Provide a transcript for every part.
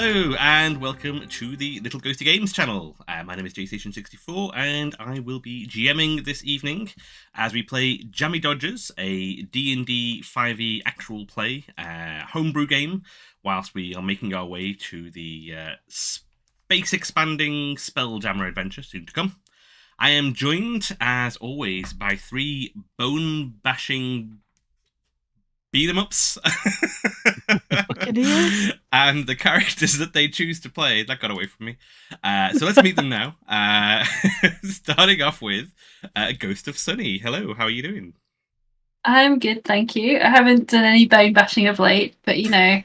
Hello and welcome to the Little Ghosty Games channel. My name is JStation64 and I will be GMing this evening as we play Jammy Dodgers, a D&D 5e actual play homebrew game, whilst we are making our way to the space-expanding SpellJammer adventure soon to come. I am joined, as always, by three bone-bashing beat-em-ups. And the characters that they choose to play, that got away from me. So let's meet them now. Starting off with Ghost of Sunny. Hello, how are you doing? I'm good, thank you. I haven't done any bone bashing of late, but you know,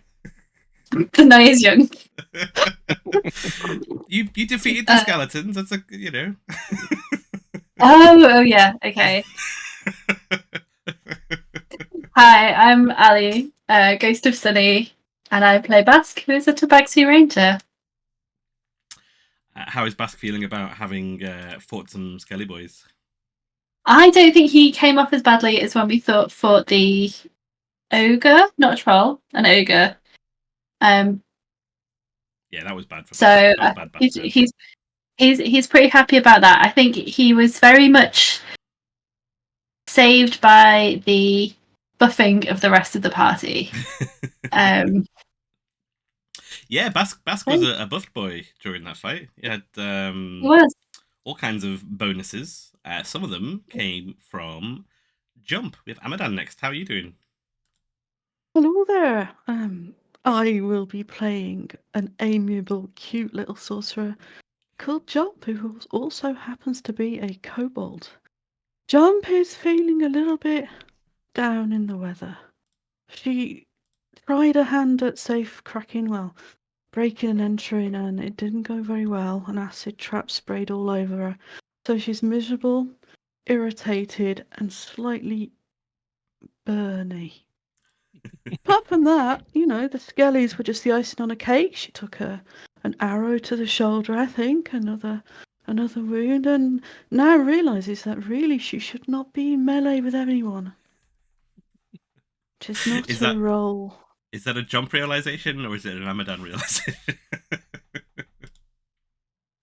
the night is young. You defeated the skeletons. That's Oh yeah, okay. Hi, I'm Ali, Ghost of Sunny, and I play Basque, who is a Tabaxi ranger. How is Basque feeling about having fought some skelly boys? I don't think he came off as badly as when we fought the ogre, not a troll, an ogre. Yeah, that was bad for so he's pretty happy about that. I think he was very much saved by the buffing of the rest of the party. Yeah, Basque was a buffed boy during that fight. He had all kinds of bonuses. Some of them came from Jomp. We have Amadan next. How are you doing? Hello there. I will be playing an amiable, cute little sorcerer called Jomp, who also happens to be a kobold. Jomp is feeling a little bit down in the weather. She tried her hand at breaking and entering, and it didn't go very well. An acid trap sprayed all over her. So she's miserable, irritated, and slightly burny. Apart from that, you know, the skellies were just the icing on a cake. She took an arrow to the shoulder, I think, another wound, and now realises that really she should not be in melee with anyone. Just not her role. Is that a Jump realization or is it an Amadan realization?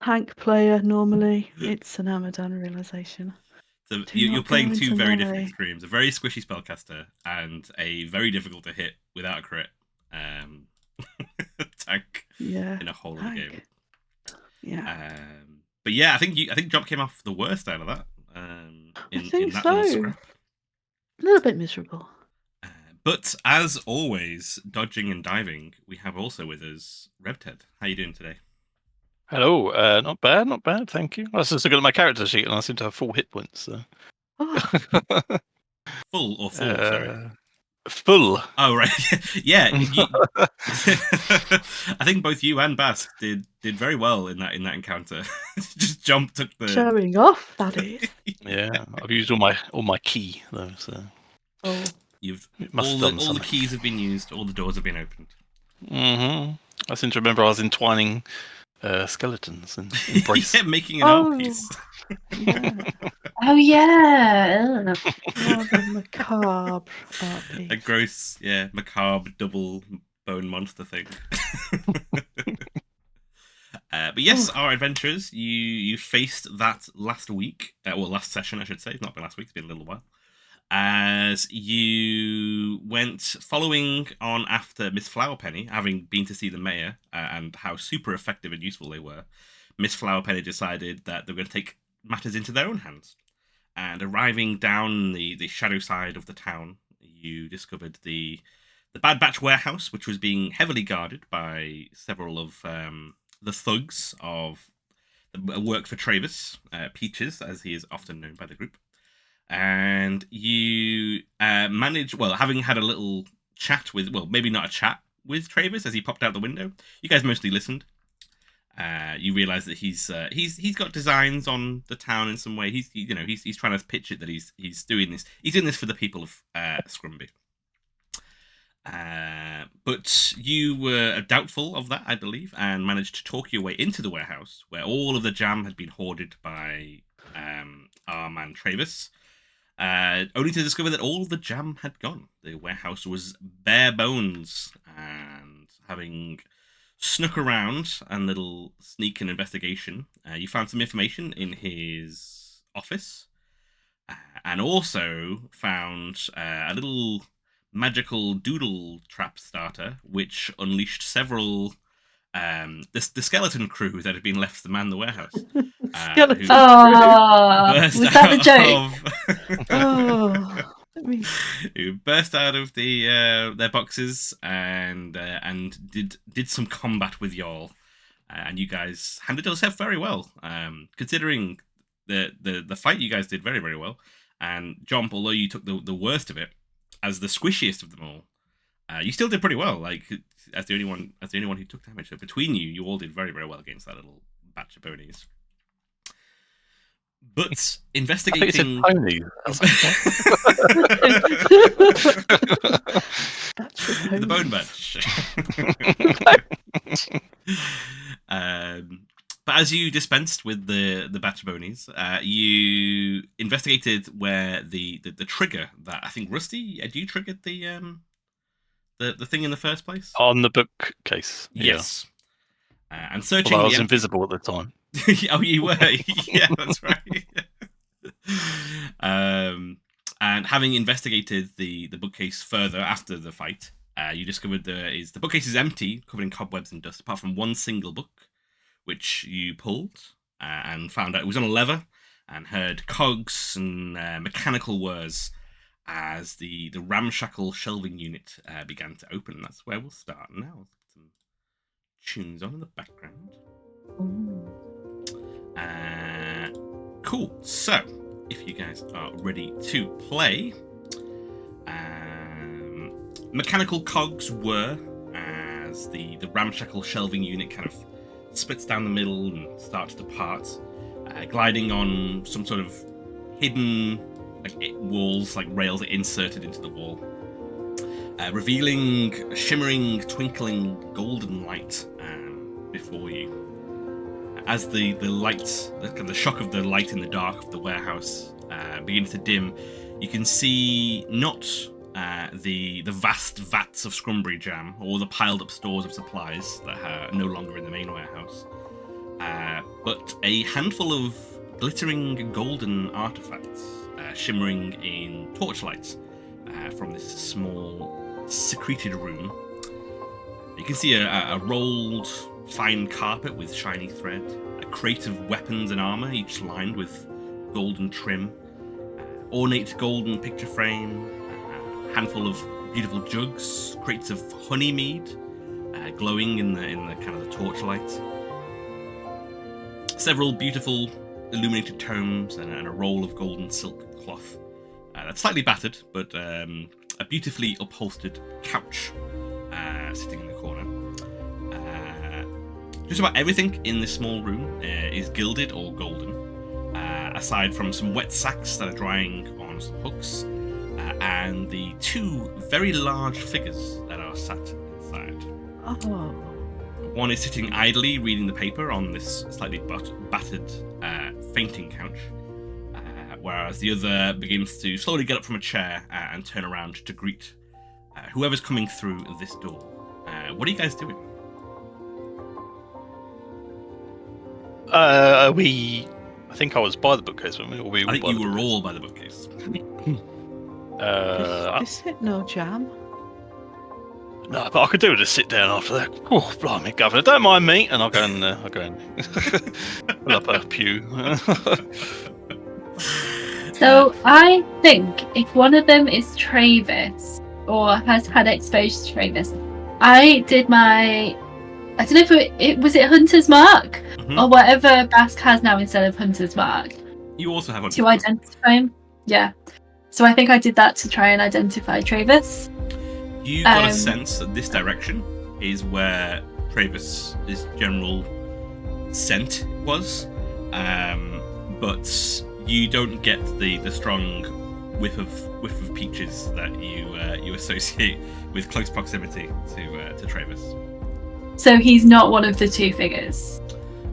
Tank player, normally, it's an Amadan realization. So you're playing two very different extremes: a very squishy spellcaster and a very difficult to hit without a crit tank. Yeah, in a whole of the game. Yeah. But yeah, I think Jump came off the worst out of that. I think so. A little bit miserable. But as always, dodging and diving, we have also with us RevTed. How are you doing today? Hello, not bad, thank you. I was just looking at my character sheet and I seem to have full hit points. So. Full or full? Sorry. Full. Oh right, yeah. I think both you and Basque did very well in that encounter. Just Jump took the showing off. That is. Yeah, I've used all my key though. So. Oh. All the keys have been used. All the doors have been opened. I seem to remember I was entwining skeletons and embrace. Yeah, making an art piece. Yeah. Oh yeah. Rather macabre art piece. A gross, macabre double bone monster thing. But yes, our adventurers, you faced that last week. Last session, I should say. It's not been last week. It's been a little while. As you went following on after Miss Flowerpenny, having been to see the mayor and how super effective and useful they were, Miss Flowerpenny decided that they were going to take matters into their own hands. And arriving down the shadow side of the town, you discovered the Bad Batch warehouse, which was being heavily guarded by several of the thugs of the work for Traevous, Peaches, as he is often known by the group. And you managed, having had a little chat with, maybe not a chat with Traevous as he popped out the window. You guys mostly listened. You realise that he's got designs on the town in some way. He's trying to pitch it that he's doing this. He's doing this for the people of Scrumberry. But you were doubtful of that, I believe, and managed to talk your way into the warehouse where all of the jam had been hoarded by our man Traevous. Only to discover that all the jam had gone. The warehouse was bare bones, and having snuck around and little sneak and investigation, you found some information in his office, and also found a little magical doodle trap starter, which unleashed several the skeleton crew that had been left to man the warehouse. Skeleton burst was that the out joke? Oh, let me. who burst out of their boxes and did some combat with y'all, and you guys handled yourself very well, considering the fight. You guys did very, very well. And Jomp, although you took the worst of it as the squishiest of them all, you still did pretty well. Like as the only one who took damage. So between you all did very, very well against that little batch of ponies. But investigating pony. the bone batch. But as you dispensed with the batch of bonies, you investigated where the trigger that I think Rusty, had you triggered the thing in the first place? On the bookcase. Yes. And searching. Well, I was invisible at the time. Oh, you were. Yeah, that's right. And having investigated the bookcase further after the fight, you discovered the bookcase is empty, covered in cobwebs and dust, apart from one single book, which you pulled and found out it was on a lever, and heard cogs and mechanical whirs as the ramshackle shelving unit began to open. That's where we'll start now. Let's put some tunes on in the background. Cool. So, if you guys are ready to play, mechanical cogs whir as the ramshackle shelving unit kind of splits down the middle and starts to part, gliding on some sort of hidden walls, like rails that inserted into the wall, revealing a shimmering, twinkling golden light before you. As the light, the shock of the light in the dark of the warehouse begins to dim, you can see not the vast vats of Scrumberry jam or the piled up stores of supplies that are no longer in the main warehouse, but a handful of glittering golden artifacts shimmering in torchlight from this small secreted room. You can see a rolled fine carpet with shiny thread, a crate of weapons and armor, each lined with golden trim, ornate golden picture frame, a handful of beautiful jugs, crates of honey mead, glowing in the kind of the torchlight, several beautiful illuminated tomes, and a roll of golden silk cloth that's slightly battered, but a beautifully upholstered couch sitting in the corner. Just about everything in this small room is gilded or golden, aside from some wet sacks that are drying on some hooks, and the two very large figures that are sat inside. Oh. One is sitting idly reading the paper on this slightly battered fainting couch, whereas the other begins to slowly get up from a chair and turn around to greet whoever's coming through this door. What are you guys doing? I think I was by the bookcase, weren't we? Or we I think you were all by the bookcase. Is it no jam? No, but I could do with a sit down after that. Oh, blimey, Governor, don't mind me. And I'll go and fill up a pew. So I think if one of them is Traevous or has had exposure to Traevous, I don't know if was it Hunter's Mark or whatever Basque has now instead of Hunter's Mark. You also have to identify him. Yeah. So I think I did that to try and identify Traevous. You got a sense that this direction is where Traevous' general scent was, but you don't get the strong whiff of peaches that you associate with close proximity to Traevous. So he's not one of the two figures.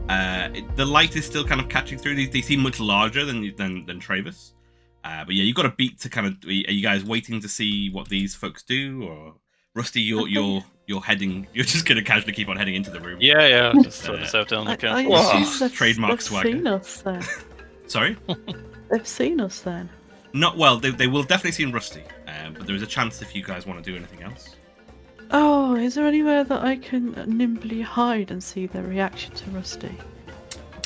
The light is still kind of catching through. They seem much larger than Traevous. But yeah, you've got a beat to kind of. Are you guys waiting to see what these folks do, or Rusty? You're you're heading. You're just gonna casually keep on heading into the room. Yeah. Just throw myself down the I couch. assume Trademark they've swagger. seen us then. Sorry. They've seen us then. Not well. They will definitely see Rusty, but there is a chance if you guys want to do anything else. Oh, is there anywhere that I can nimbly hide and see their reaction to Rusty?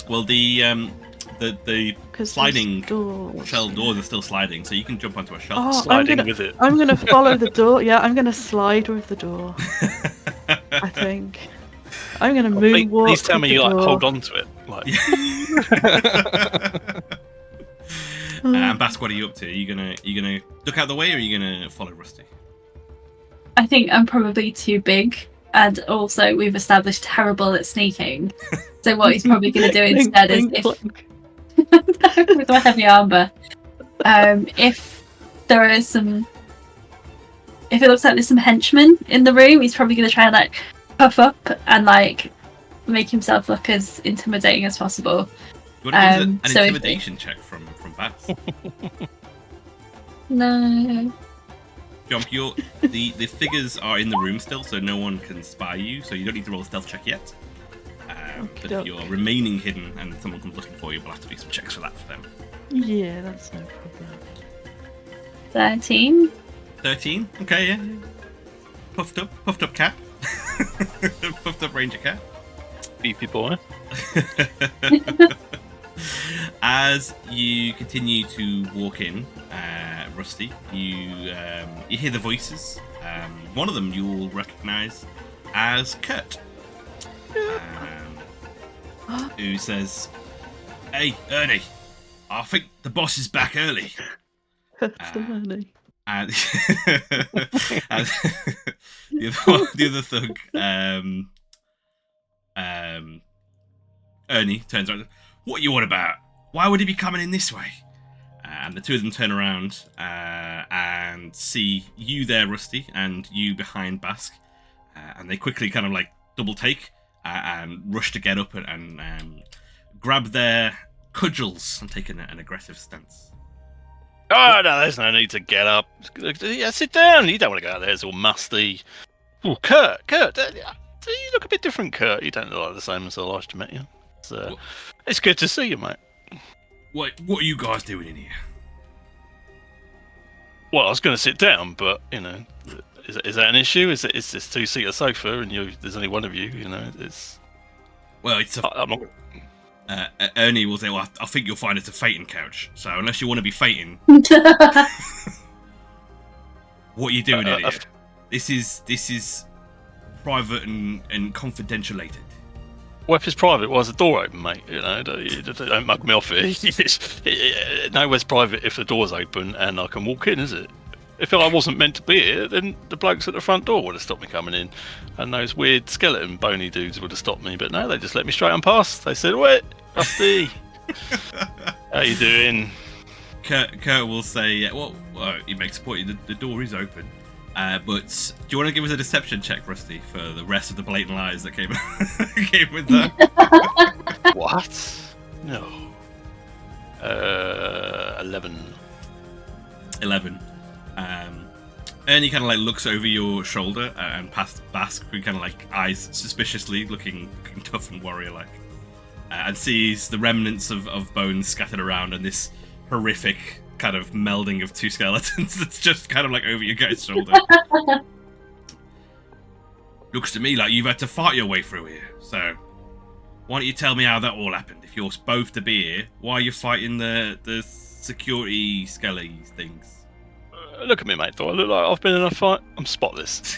Well, the 'Cause sliding those doors, shell yeah. doors are still sliding, so you can jump onto a shelf. Oh, Sliding with it. I'm gonna follow the door. Yeah, I'm gonna slide with the door. I think. I'm gonna moonwalk. Please tell me with you the like door. hold on to it. Like, And Basque, what are you up to? Are you gonna duck out the way, or are you gonna follow Rusty? I think I'm probably too big, and also we've established terrible at sneaking. So what he's probably going to do instead is, Clink, if clink. with my heavy armor, if there is some, if it looks like there's some henchmen in the room, he's probably going to try and like puff up and like make himself look as intimidating as possible. You want to use an so if- intimidation check from Basque? No. Jomp, the figures are in the room still, so no one can spy you, so you don't need to roll a stealth check yet. But if Okey-doke. you're remaining hidden and someone comes looking for you, we'll have to do some checks for that for them. Yeah, that's no problem. 13. 13? Okay, yeah. Puffed up cat. Puffed up ranger cat. beefy boy. As you continue to walk in, Rusty, you hear the voices. One of them you will recognise as Kurt, who says, "Hey, Ernie, I think the boss is back early." That's the money. And, and the other thug, Ernie, turns around. "What you on about? Why would he be coming in this way?" And the two of them turn around and see you there, Rusty, and you behind Basque. And they quickly kind of like double take and rush to get up and grab their cudgels and take an aggressive stance. Oh, no, there's no need to get up. Yeah, sit down. You don't want to go out there. It's all musty. Oh, Kurt, you look a bit different, Kurt. You don't look like the same as I last met you. It's good to see you, mate. What are you guys doing in here? Well, I was going to sit down, but, you know, is that an issue? Is this two-seater sofa and there's only one of you, you know? Well, it's I'm not... Ernie will say, "Well, I think you'll find it's a fating couch. So unless you want to be fating, what are you doing in here? This is private and confidentialated." Well, if it's private, why is the door open, mate? You know, don't mug me off it. Nowhere's private if the door's open and I can walk in, is it? If I wasn't meant to be here, then the blokes at the front door would have stopped me coming in, and those weird skeleton bony dudes would have stopped me. But no, they just let me straight on past. They said, "Wait, Rusty, how you doing?" Kurt will say, "Well, he makes a point. The door is open." But do you want to give us a deception check, Rusty, for the rest of the blatant lies that came with that? What? No. 11. 11. Ernie kind of like looks over your shoulder and past Basque, who kind of like eyes suspiciously, looking tough and warrior-like, and sees the remnants of bones scattered around and this horrific kind of melding of two skeletons that's just kind of like over your guy's shoulder. Looks to me like you've had to fight your way through here. So, why don't you tell me how that all happened? If you're both to be here, why are you fighting the security skelly things? Look at me, mate. Do I look like I've been in a fight? I'm spotless.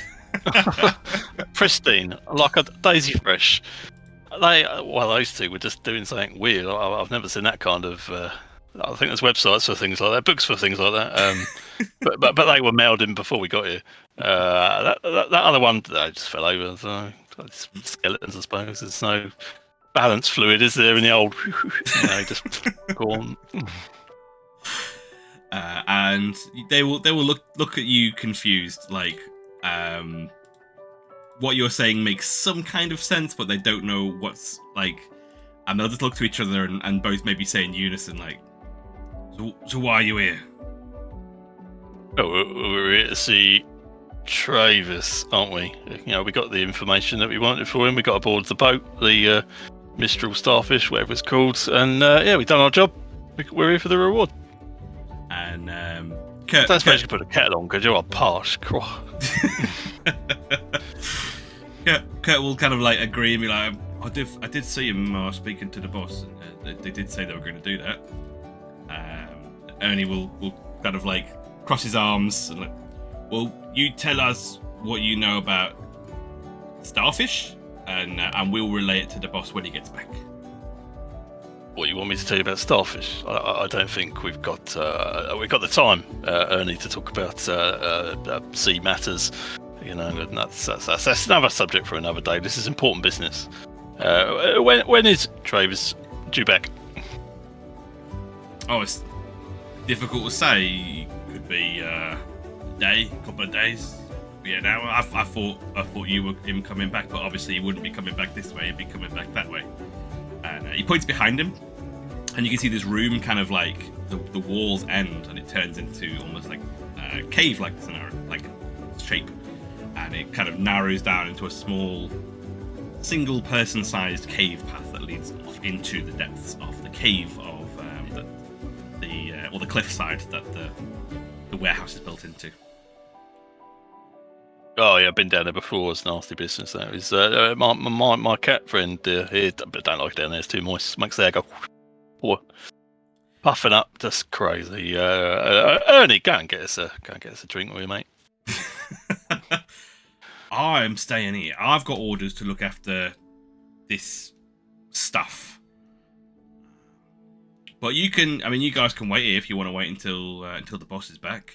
Pristine, like a daisy fresh. Those two were just doing something weird. I've never seen that kind of... I think there's websites for things like that, books for things like that. But they were mailed in before we got here. That other one, I just fell over. So skeletons, I suppose. There's no balance fluid, is there, in the old? Just go on. And they will look at you confused, like what you're saying makes some kind of sense, but they don't know what's like. And they'll just look to each other and both maybe say in unison, like, "So why are you here?" Oh, we're here to see Traevous, aren't we? You know, we got the information that we wanted for him. We got aboard the boat, the Mistral Starfish, whatever it's called, and yeah, we've done our job. We're here for the reward. And I don't suppose you can put a kettle on because you're harsh. Kurt will kind of like agree and be like, I did see him speaking to the boss, and they did say they were going to do that. Ernie will kind of like cross his arms and like, well, you tell us what you know about Starfish, and we'll relay it to the boss when he gets back. What you want me to tell you about Starfish? I don't think we've got the time, Ernie, to talk about sea matters. You know, and that's another subject for another day. This is important business. When is Traevous due back? Oh, it's difficult to say. Could be a day, couple of days. Yeah, now I thought you were him coming back, but obviously he wouldn't be coming back this way. He'd be coming back that way. And he points behind him, and you can see this room kind of like the walls end, and it turns into almost like a cave-like scenario, like shape, and it kind of narrows down into a small, single person-sized cave path that leads off into the depths of the cave of the cliffside that the warehouse is built into. Oh yeah, I've been down there before. It's nasty business. That is my cat friend here, but don't like it down there. It's too moist. Makes the air go puffing up, just crazy. Ernie, go and get us a drink, will you, mate? I'm staying here. I've got orders to look after this stuff. But you guys can wait here if you want to wait until the boss is back.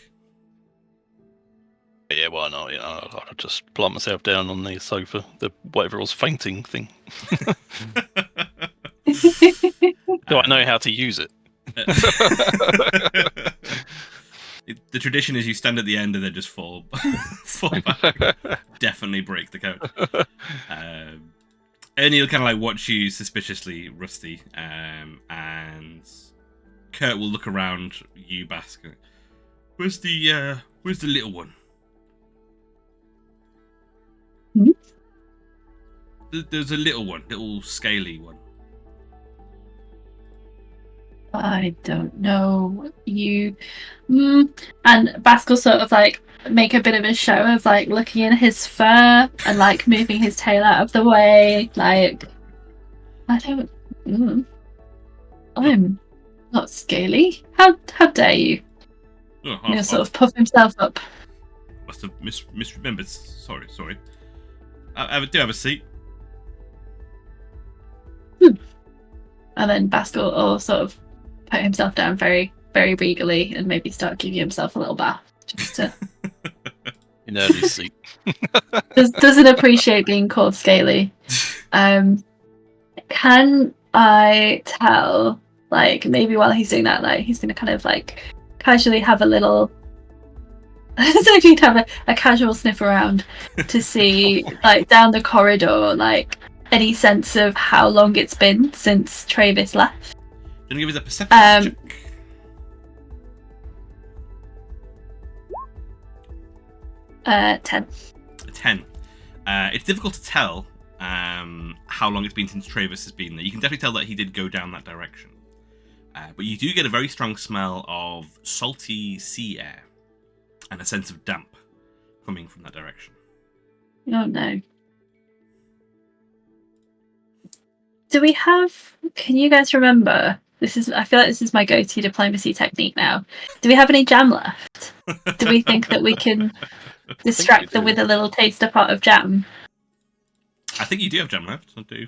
Yeah, why not? You know, I'll just plant myself down on the sofa, whatever it was, fainting thing. Do I know how to use it? The tradition is you stand at the end and then just fall back. Definitely break the code. Ernie will kind of like watch you suspiciously, Rusty, and Kurt will look around you, Basque. Where's the little one? Hmm? There's a little one, little scaly one. I don't know. You. And Basque will sort of like make a bit of a show of like looking in his fur and like moving his tail out of the way. Like, I don't. I'm not scaly. How dare you? Oh, He'll sort of puff himself up. Must have misremembered. Sorry. Do have a seat. And then Basque will sort of put himself down very, very regally and maybe start giving himself a little bath. Just to... In early seat. Doesn't appreciate being called scaly. Can I tell, like, maybe while he's doing that, like, he's going to kind of, like, casually have a little... so if you'd have a casual sniff around to see, like, down the corridor, like, any sense of how long it's been since Traevous left. Can you give us a perception check? Uh, 10. 10. It's difficult to tell how long it's been since Traevous has been there. You can definitely tell that he did go down that direction. But you do get a very strong smell of salty sea air and a sense of damp coming from that direction. Oh no. Do we have... Can you guys remember? I feel like this is my go-to diplomacy technique now. Do we have any jam left? Do we think that we can distract them with a little taster pot of jam? I think you do have jam left. I do.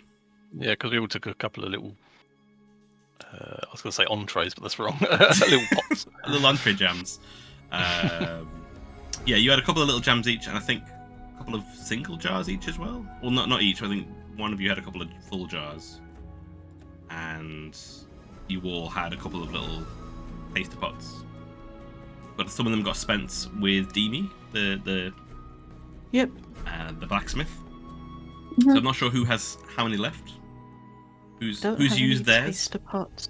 Yeah, because we all took a couple of little... I was going to say entrees, but that's wrong. Little pots. Little entree jams. Yeah, you had a couple of little jams each, and I think a couple of single jars each as well. Well, not each. I think one of you had a couple of full jars, and you all had a couple of little taster pots. But some of them got spent with Demi, the blacksmith. Mm-hmm. So I'm not sure who has how many left. Who's used theirs? Taster pots.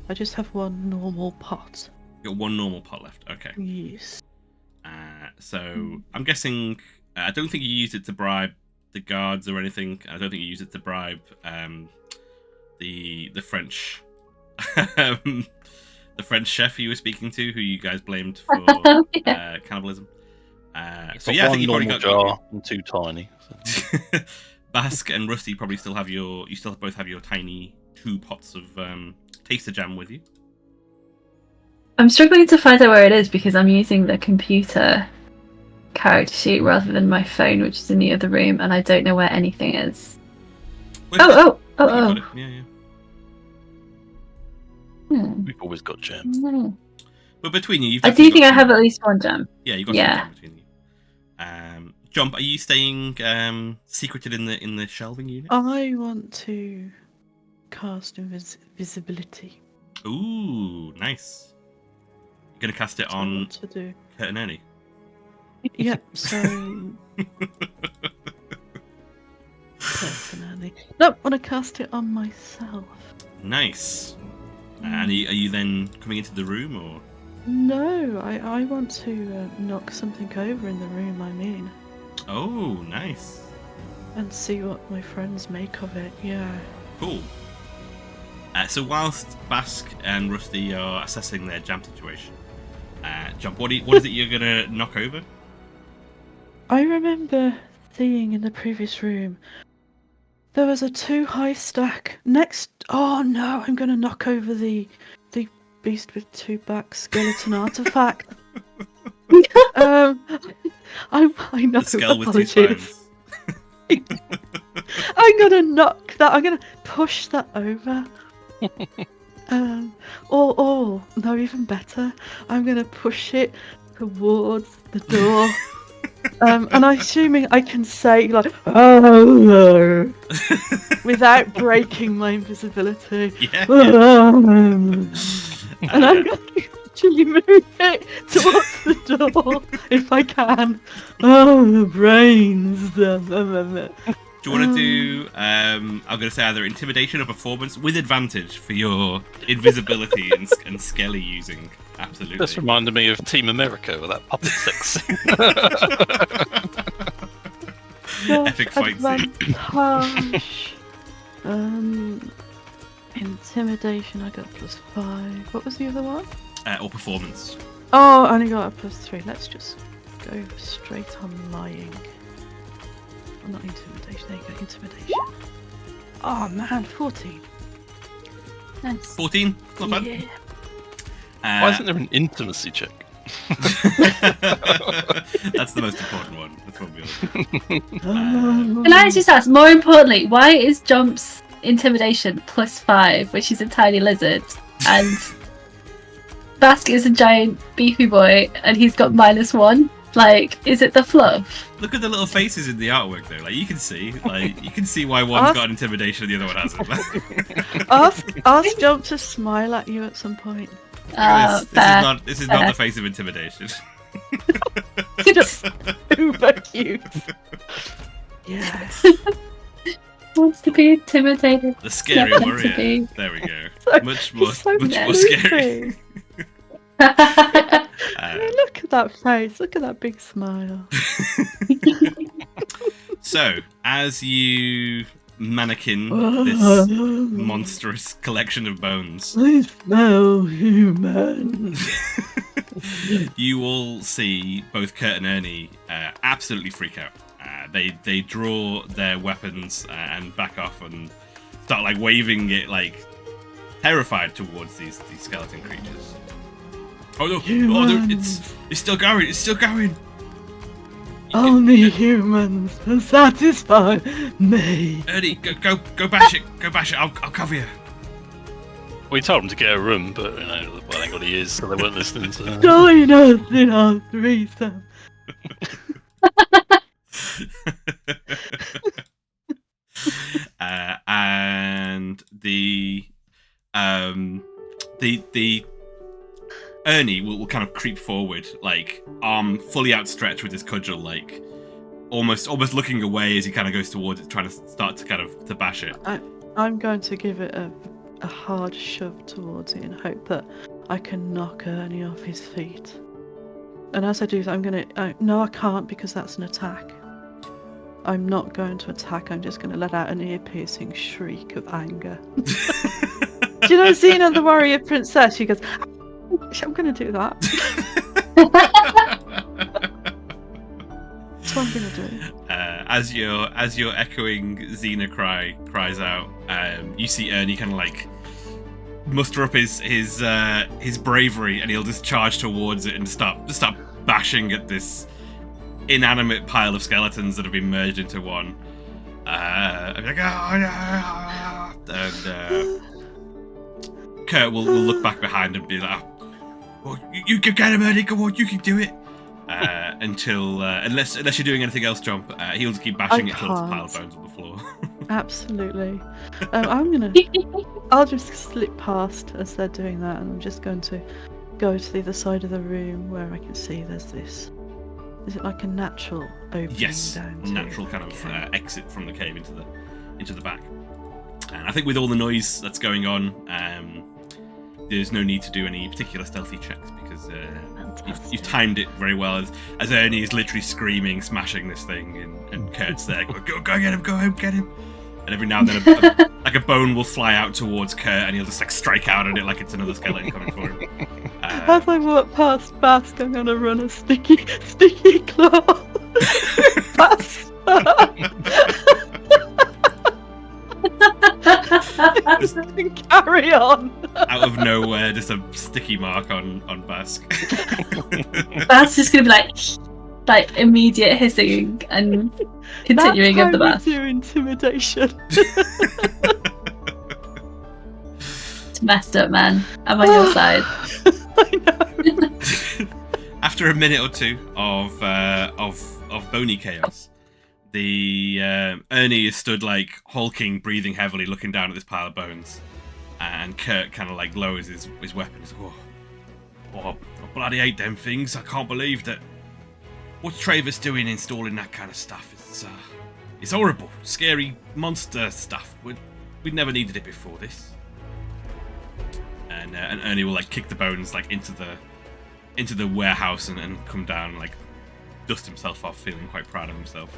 I just have one normal pot. You got one normal pot left. Okay. Yes. So I'm guessing. I don't think you used it to bribe the guards or anything. I don't think you used it to bribe the French the French chef you were speaking to, who you guys blamed for cannibalism. So yeah, I think you probably got jar and 2 tiny. So. Basque and Rusty probably still have you still both have your tiny 2 pots of taster jam with you. I'm struggling to find out where it is because I'm using the computer character sheet rather than my phone, which is in the other room, and I don't know where anything is. Well, Oh. Yeah. We've always got gems. But between you, I do think I have at least 1 gem. Yeah, you got some jam between you. Jomp, are you staying secreted in the shelving unit? I want to cast invisibility. Ooh, nice. You're gonna cast it on Kurt and Ernie. Yep. So. Personally, no, I want to cast it on myself. Nice. And are you then coming into the room, or? No, I want to knock something over in the room I'm in. Oh, nice. And see what my friends make of it, yeah. Cool. So whilst Basque and Rusty are assessing their jam situation, Jump, what is it you're going to knock over? I remember seeing in the previous room, there was a 2 high stack next... Oh no, I'm going to knock over the beast with 2 backs skeleton artifact. I know. The skull with 2 apologies. spines. I'm gonna knock that. I'm gonna push that over. Or no, even better. I'm gonna push it towards the door. And I'm assuming I can say like, "Oh," without breaking my invisibility. Yeah. And I'm going to actually move it towards the door if I can. Oh, the brains. Do you want to do, I'm going to say either intimidation or performance with advantage for your invisibility and Skelly using? Absolutely. This reminded me of Team America with that puppet sex. Epic fight scene. Intimidation, I got +5. What was the other one? Or performance. Oh, I only got a +3. Let's just go straight on lying. Oh, not intimidation. There you go, intimidation. Oh man, 14. Nice. 14? Not bad. Yeah. Why isn't there an intimacy check? That's the most important one. That's what we all Can I just ask, more importantly, why is Jomp's intimidation +5, which is a tiny lizard, and Basque is a giant beefy boy and he's got -1? Like, is it the fluff? Look at the little faces in the artwork though. Like you can see why one's got intimidation and the other one hasn't. ask Jump to smile at you at some point. This is not the face of intimidation. Just uber cute. Yeah. Wants to be intimidated. The scary Never meant to warrior. be. There we go. Much More scary. scary. Look at that face. Look at that big smile. So, as you mannequin this monstrous collection of bones, I smell human. you all see both Kurt and Ernie absolutely freak out. They draw their weapons and back off and start like waving it like terrified towards these skeleton creatures. Oh no! It's still going! It's still going! Only humans can satisfy me. Ernie, go bash it! Go bash it! I'll cover you. We told them to get a room, but you know, well, thank God he is, so they weren't listening to. Join us in our threesome. And the Ernie will kind of creep forward, like arm fully outstretched with his cudgel, like almost looking away as he kind of goes towards it, trying to start to to bash it. I'm going to give it a hard shove towards it and hope that I can knock Ernie off his feet. And as I do that, I'm going to... no, I can't, because that's an attack. I'm not going to attack. I'm just going to let out an ear-piercing shriek of anger. Do you know Xena, the warrior princess? She goes, I'm going to do that. That's what I'm going to do. As you're echoing Xena cries out, you see Ernie kind of like muster up his bravery, and he'll just charge towards it and start bashing at this inanimate pile of skeletons that have been merged into one. And like, Kurt will look back behind and be like, "Oh, you can get him, Ernie. Come on, you can do it." Until unless you're doing anything else, Jomp, he'll just keep bashing it till it's a pile of bones on the floor. Absolutely. I'll just slip past as they're doing that, and I'm just going to go to the other side of the room where I can see there's this. Is it like a natural opening? Yes, down to natural kind of exit from the cave into the back. And I think with all the noise that's going on, there's no need to do any particular stealthy checks because you've timed it very well. As Ernie is literally screaming, smashing this thing, and Kurt's there, go get him, go get him. And every now and then, like a bone will fly out towards Kurt, and he'll just like strike out at it like it's another skeleton coming for him. As I walk past Basque, I'm gonna run a sticky claw past and carry on. Out of nowhere, just a sticky mark on Basque. Basque's just gonna be like immediate hissing and continuing of the bath. That's how we do intimidation. It's messed up, man. I'm on your side. I know. After a minute or two of bony chaos, the Ernie is stood like hulking, breathing heavily, looking down at this pile of bones, and Kurt kind of like lowers his weapon. He's like, I bloody hate them things. I can't believe that. What's Traevous doing installing that kind of stuff? It's horrible, scary monster stuff. We'd never needed it before this. And Ernie will like kick the bones like into the warehouse and come down and like dust himself off, feeling quite proud of himself.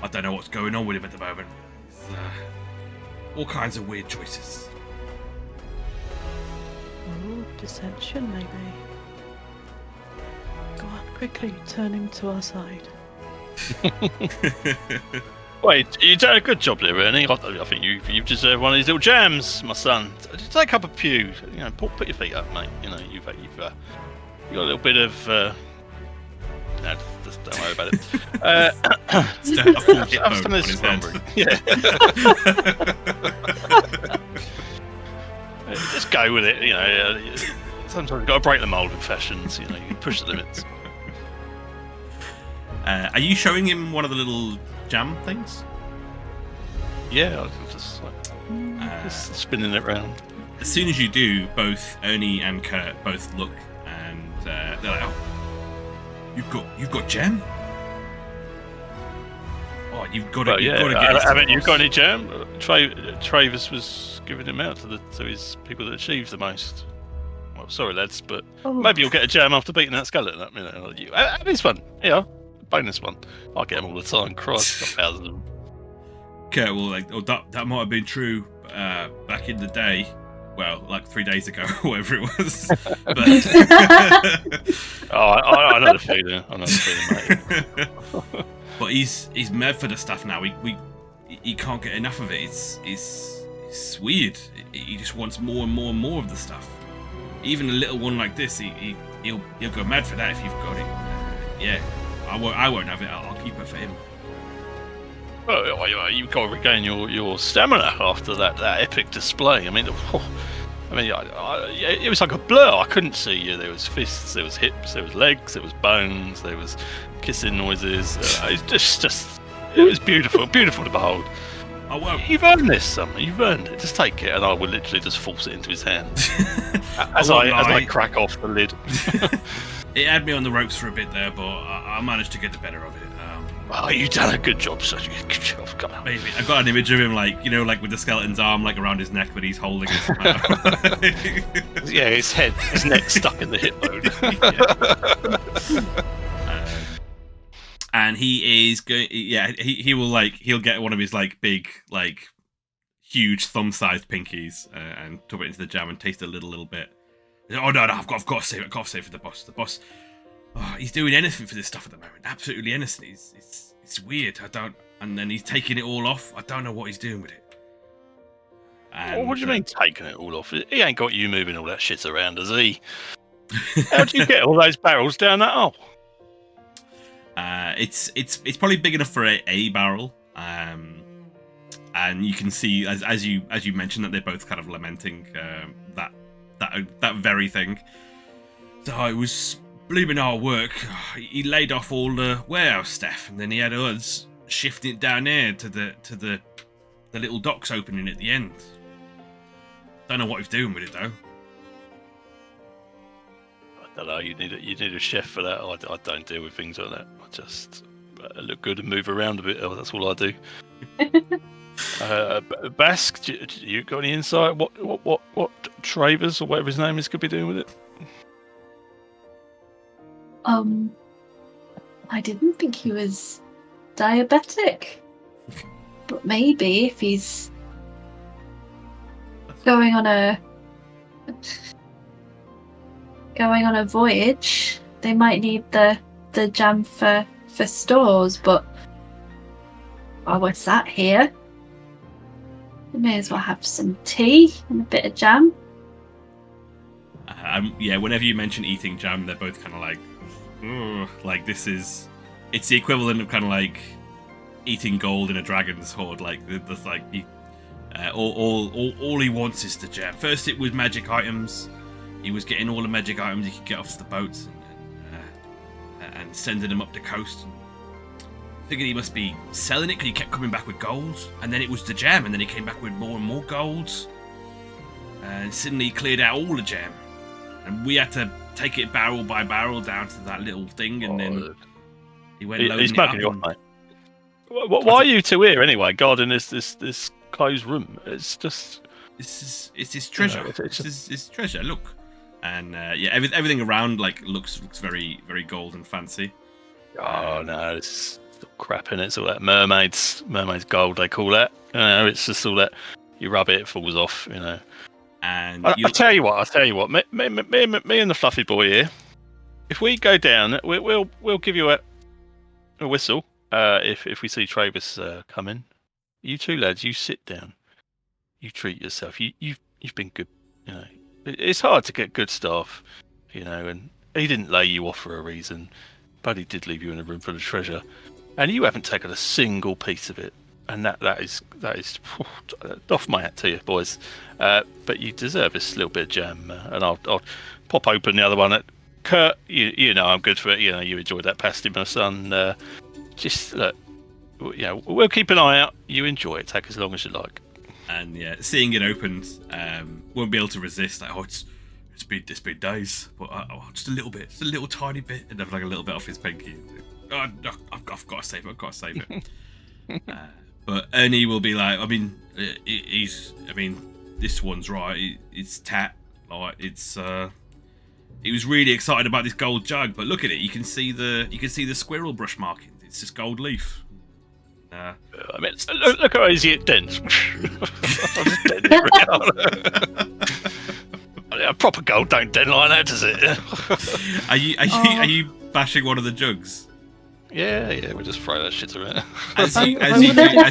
I don't know what's going on with him at the moment. It's, all kinds of weird choices. Oh, dissension maybe. Go on, quickly, turn him to our side. Wait, you've done a good job there, Ernie. I think you deserve one of these little jams, my son. Just take up a pew. You know, put your feet up, mate. You know, you've got a little bit of. No, just don't worry about it. I've done this Scruberry. Yeah. Just go with it. You know, sometimes you've got to break the mould of fashions. You know, you push the limits. Are you showing him one of the little jam things? Yeah, I was just just spinning it round. As soon as you do, both Ernie and Kurt both look, and they're like, "Oh, you've got jam? Oh, you've got to get it. Haven't you got any jam?" Traevous was giving him out to his people that achieve the most. Well, sorry lads, but maybe you'll get a jam after beating that skeleton up. You know, this one, yeah. Bonus one. I get them all the time. Christ, got thousands of them. Kurt will like, that might have been true back in the day. Well, like 3 days ago, or whatever it was. But... I know the feeling. Mate. But he's mad for the stuff now. He can't get enough of it. It's weird. He just wants more and more and more of the stuff. Even a little one like this, he'll go mad for that if you've got it. Yeah. I won't have it. I'll keep it for him. Well, you've got to regain your stamina after that epic display. I mean, it was like a blur. I couldn't see you. There was fists, there was hips, there was legs, there was bones, there was kissing noises. It was beautiful, beautiful to behold. Oh, well. You've earned this, son. You've earned it. Just take it, and I will literally just force it into his hand as I crack off the lid. It had me on the ropes for a bit there, but I managed to get the better of it. Oh, you done a good job, sir. Good job. Come on. Maybe I got an image of him like with the skeleton's arm like around his neck, but he's holding his. Yeah, his neck stuck in the hip bone. And he is going. Yeah, he will he'll get one of his big huge thumb-sized pinkies and tub it into the jam and taste a little bit. Oh no, I've got to save it. I've got to save it for the boss. The boss. Oh, he's doing anything for this stuff at the moment. Absolutely anything. It's weird. And then he's taking it all off. I don't know what he's doing with it. And, what do you mean taking it all off? He ain't got you moving all that shit around, has he? How do you get all those barrels down that hole? It's probably big enough for a barrel. And you can see as you mentioned that they're both kind of lamenting that very thing. So it was blooming hard work. He laid off all the warehouse stuff, and then he had us shifting it down here to the little docks opening at the end. Don't know what he's doing with it though. I don't know. You need a chef for that. I don't deal with things like that. I just look good and move around a bit. Oh, that's all I do. Basque, do you got any insight? What Traevous or whatever his name is could be doing with it? I didn't think he was diabetic, but maybe if he's going on a voyage, they might need the jam for stores. But while we're sat here, we may as well have some tea and a bit of jam. Yeah, whenever you mention eating jam, they're both kind of it's the equivalent of kind of eating gold in a dragon's hoard. All he wants is the jam. First it was magic items. He was getting all the magic items he could get off the boats and sending them up the coast. Figured he must be selling it because he kept coming back with gold. And then it was the jam, and then he came back with more and more gold. And suddenly he cleared out all the jam. And we had to take it barrel by barrel down to that little thing, and then he went loading it up. He's mugging you off, mate. Why are you two here anyway, guarding this closed room? It's just... It's his treasure. It's his treasure, look. And everything around looks very, very gold and fancy. Oh no, it's crap in it. It's all that mermaid's gold they call that. It's just all that you rub it falls off. And I tell you what. Me and the fluffy boy here. If we go down, we'll give you a whistle if we see Traevous coming. You two lads, you sit down. You treat yourself. You've been good. It's hard to get good staff. And he didn't lay you off for a reason, but he did leave you in a room full of treasure, and you haven't taken a single piece of it. And that is off my hat to you, boys. But you deserve this little bit of jam, and I'll pop open the other one. Kurt, you know I'm good for it. You enjoyed that pasty, my son. Just look, we'll keep an eye out. You enjoy it. Take as long as you like. And yeah, seeing it opened, won't be able to resist. It's been days, but just a little bit, just a little tiny bit, and have a little bit off his pinky. I've got to save it. But Ernie will be this one's right. It's tat. He was really excited about this gold jug, but look at it. You can see the squirrel brush markings. It's just gold leaf. Look how easy it dents. A proper gold don't dent like that, does it? Are you bashing one of the jugs? Yeah, we'll just throw that shit around. As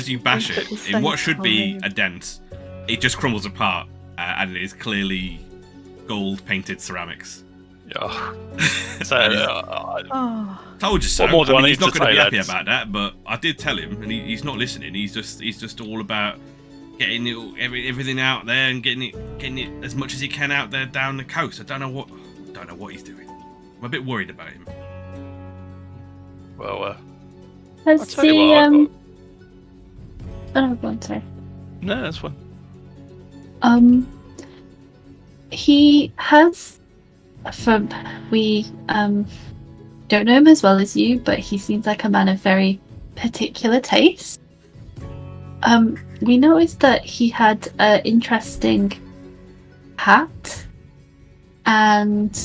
you bash it, in what should be a dent, it just crumbles apart, and it is clearly gold painted ceramics. Yeah. Told you so. What more do I need he's not to going to be say, happy lads? about that, but I did tell him, and he's not listening. He's just all about getting everything out there and getting it as much as he can out there down the coast. I don't know what he's doing. I'm a bit worried about him. Well, Has I'll tell you what, Oh, go on, sorry. No, that's fine. He has. We don't know him as well as you, but he seems like a man of very particular taste. We noticed that he had an interesting hat, and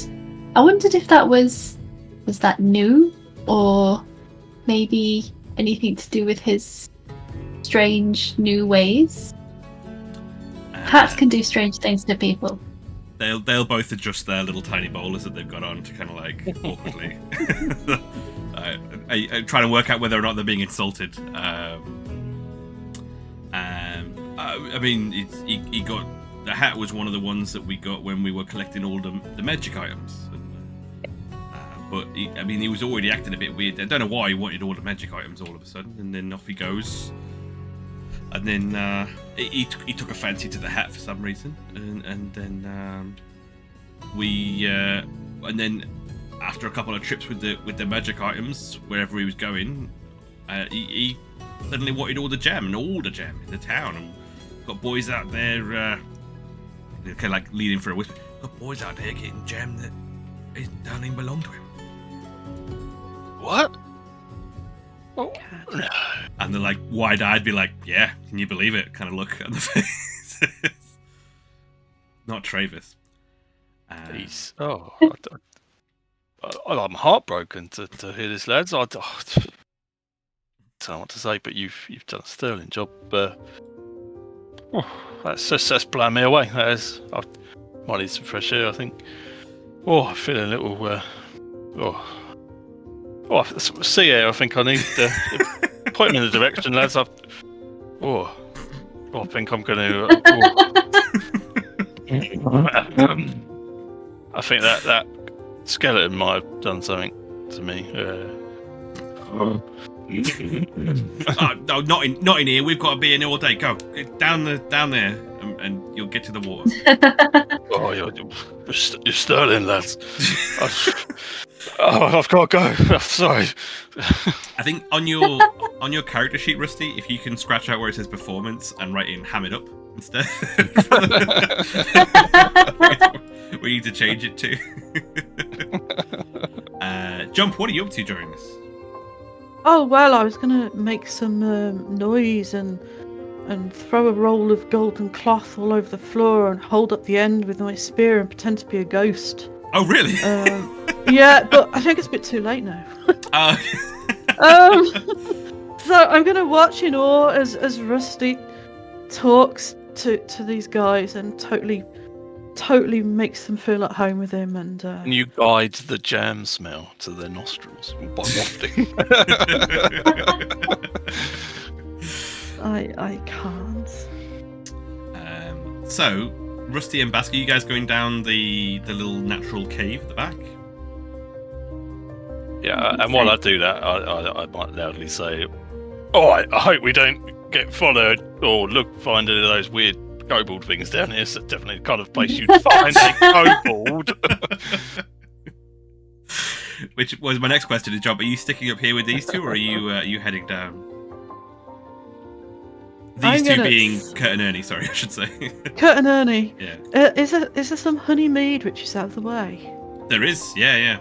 I wondered if that was that new, or maybe anything to do with his strange new ways. Hats can do strange things to people. They'll both adjust their little tiny bowlers that they've got on to kind of like awkwardly. I'm trying to work out whether or not they're being insulted. I mean, he got the hat was one of the ones that we got when we were collecting all the magic items. But he was already acting a bit weird. I don't know why he wanted all the magic items all of a sudden, and then off he goes. And then he took a fancy to the hat for some reason, and then and then after a couple of trips with the magic items wherever he was going, he suddenly wanted all the jam in the town, and got boys out there kind of like leading for a whisper. Got boys out there getting jam that doesn't even belong to him. What? Oh, no. And they're like wide-eyed, be like, "Yeah, can you believe it?" Kind of look on the face. Not Traevous. He's I'm heartbroken to hear this, lads. I don't know what to say, but you've done a sterling job. That's blowing me away. That is. I might need some fresh air, I think. I'm feeling a little. Sea air. I think I need. Point me in the direction, lads. I think I'm going to. I think that skeleton might have done something to me. No, not in here. We've got to be in here all day. Go down there, and you'll get to the water. You're sterling, lads. I've got to go. I'm sorry. I think on your character sheet, Rusty, if you can scratch out where it says performance and write in "ham it up" instead, we need to change it to. Jump. What are you up to during this? Oh well, I was gonna make some noise and throw a roll of golden cloth all over the floor and hold up the end with my spear and pretend to be a ghost. Oh really? Yeah, but I think it's a bit too late now. So I'm gonna watch in awe as Rusty talks to these guys and totally makes them feel at home with him, and you guide the jam smell to their nostrils by wafting. I can't. So Rusty and Basque, are you guys going down the little natural cave at the back? Yeah, and while I do that, I might loudly say, I hope we don't get followed or find any of those weird kobold things down here. It's definitely the kind of place you'd find a kobold. Which was my next question to Jomp. Are you sticking up here with these two, or are you heading down? These two being Kurt and Ernie, sorry, I should say. Kurt and Ernie. Yeah. Is there some honey mead which is out of the way? There is, yeah.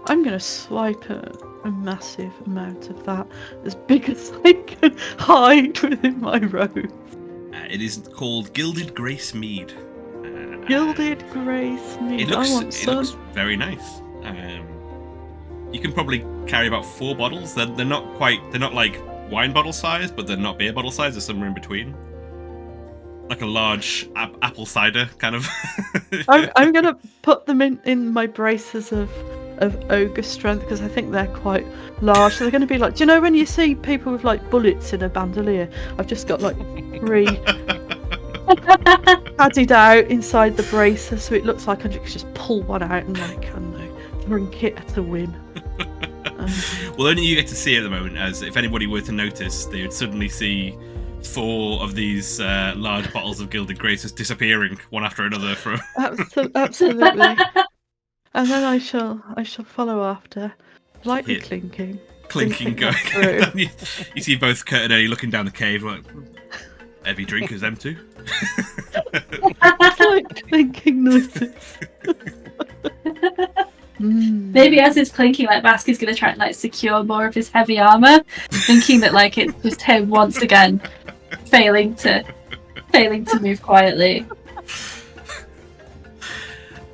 I'm going to swipe a massive amount of that, as big as I can hide within my robe. It is called Gilded Grace Mead. Gilded Grace Mead. It looks very nice. You can probably carry about 4 bottles. They're not like wine bottle size, but they're not beer bottle size. They're somewhere in between. Like a large apple cider kind of. I'm going to put them in my braces of ogre strength, because I think they're quite large. So they're going to be like, do you know when you see people with like bullets in a bandolier? I've just got like 3 padded out inside the bracer, so it looks like I could just pull one out and like, I don't know, drink it at a whim. Well, only you get to see it at the moment, as if anybody were to notice, they would suddenly see 4 of these large bottles of Gilded Grace just disappearing one after another from. Absolutely. And then I shall follow after, lightly clinking going. You see both Kurt and Eddie looking down the cave like, heavy drinkers, them two. It's like clinking noises. Maybe as it's clinking, like Basque is going to try and like secure more of his heavy armor, thinking that like it's just him once again failing to move quietly.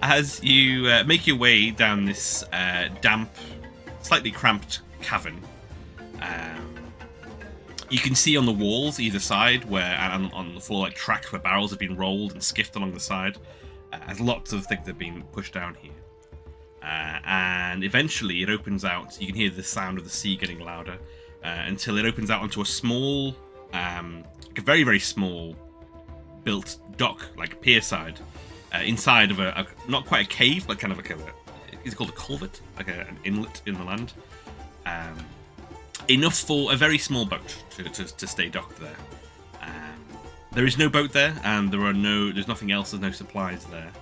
As you make your way down this damp, slightly cramped cavern, you can see on the walls either side, where and on the floor, like tracks where barrels have been rolled and skiffed along the side, as lots of things have been pushed down here. And eventually it opens out. You can hear the sound of the sea getting louder until it opens out onto a small, like a very, very small built dock, like pier side, inside of a not quite a cave, but kind of is it called a culvert, like an inlet in the land. Enough for a very small boat to stay docked there. There is no boat there, and there's nothing else. There's no supplies there.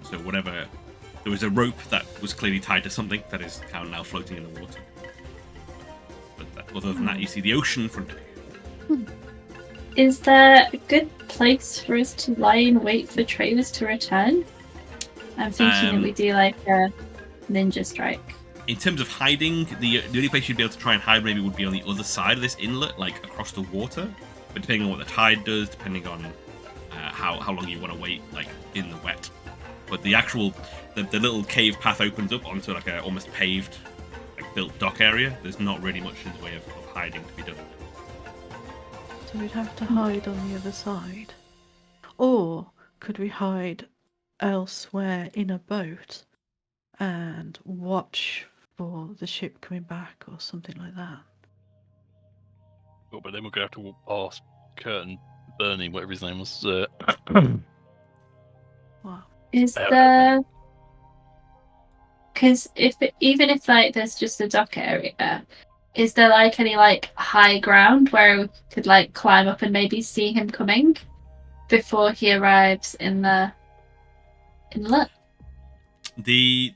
So whatever, there was a rope that was clearly tied to something that is kind of now floating in the water. But other than that, you see the ocean in front of you. Is there a good place for us to lie in wait for Traevous to return? I'm thinking that we do like a ninja strike. In terms of hiding, the only place you'd be able to try and hide maybe would be on the other side of this inlet, like across the water. But depending on what the tide does, depending on how long you want to wait, like in the wet. But the actual, the little cave path opens up onto like a almost paved, like built dock area. There's not really much in the way of hiding to be done. So we'd have to hide on the other side. Or could we hide elsewhere in a boat and watch for the ship coming back or something like that? Well, but then we're going to have to walk past Kurt and Bernie, whatever his name was. Wow. Is there... Because even if like there's just a dock area, is there like any like high ground where we could like climb up and maybe see him coming before he arrives in the inlet?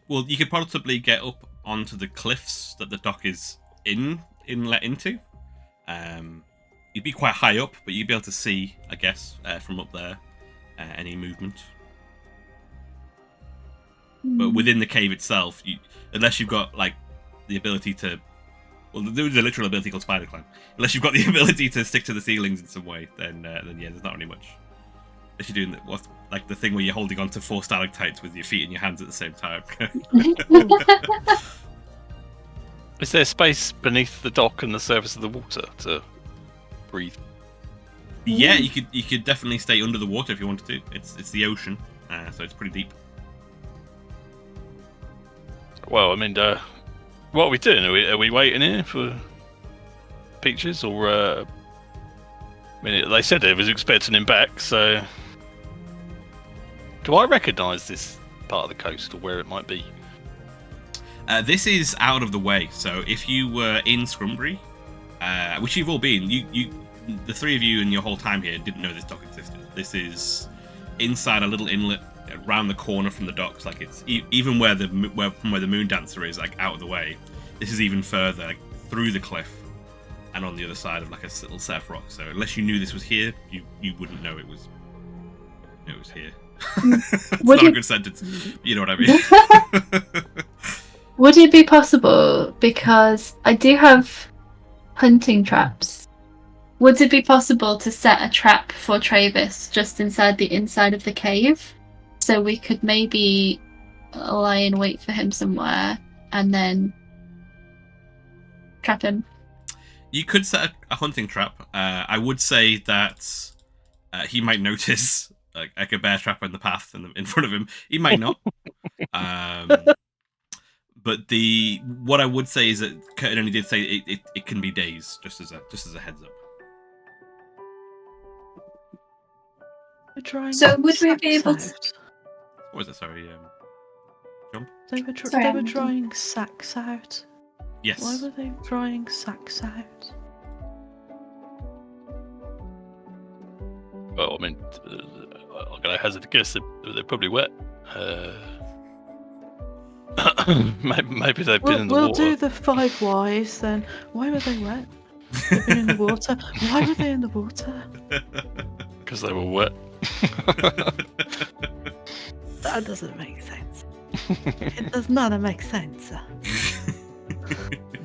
Well, you could possibly get up onto the cliffs that the dock is inlet into. You'd be quite high up, but you'd be able to see, I guess, from up there, any movement. But within the cave itself, unless you've got like the ability to, well, there's a literal ability called spider climb. Unless you've got the ability to stick to the ceilings in some way, then yeah, there's not really much. Unless you're doing like the thing where you're holding on to 4 stalactites with your feet in your hands at the same time. Is there space beneath the dock and the surface of the water to breathe? Yeah, you could definitely stay under the water if you wanted to. It's the ocean, so it's pretty deep. Well, I mean, what are we doing? Are we waiting here for Peaches, or? I mean, they said they was expecting him back, so do I recognise this part of the coast or where it might be? This is out of the way, so if you were in Scrumberry, which you've all been, you the 3 of you in your whole time here didn't know this dock existed. This is inside a little inlet around the corner from the docks. Like it's even where the moon dancer is, like out of the way. This is even further, like, through the cliff and on the other side of like a little set of rocks. So unless you knew this was here, you wouldn't know it was here. It's not a good sentence. You know what I mean? Would it be possible, because I do have hunting traps, would it be possible to set a trap for Traevous just inside the inside of the cave? So we could maybe lie in wait for him somewhere and then trap him. You could set a hunting trap. I would say that he might notice like a bear trap in the path in front of him. He might not. But what I would say is that Curtin only did say it can be days, just as a heads up. So would we be able to? What was it? Sorry, Jomp? They were drying sacks out. Yes. Why were they drying sacks out? Well, I mean, I'm going to hazard a guess they're probably wet. Maybe they've been in the water. We'll do the 5 whys then. Why were they wet? They've been in the water. Why were they in the water? Because they were wet. That doesn't make sense. It does not make sense.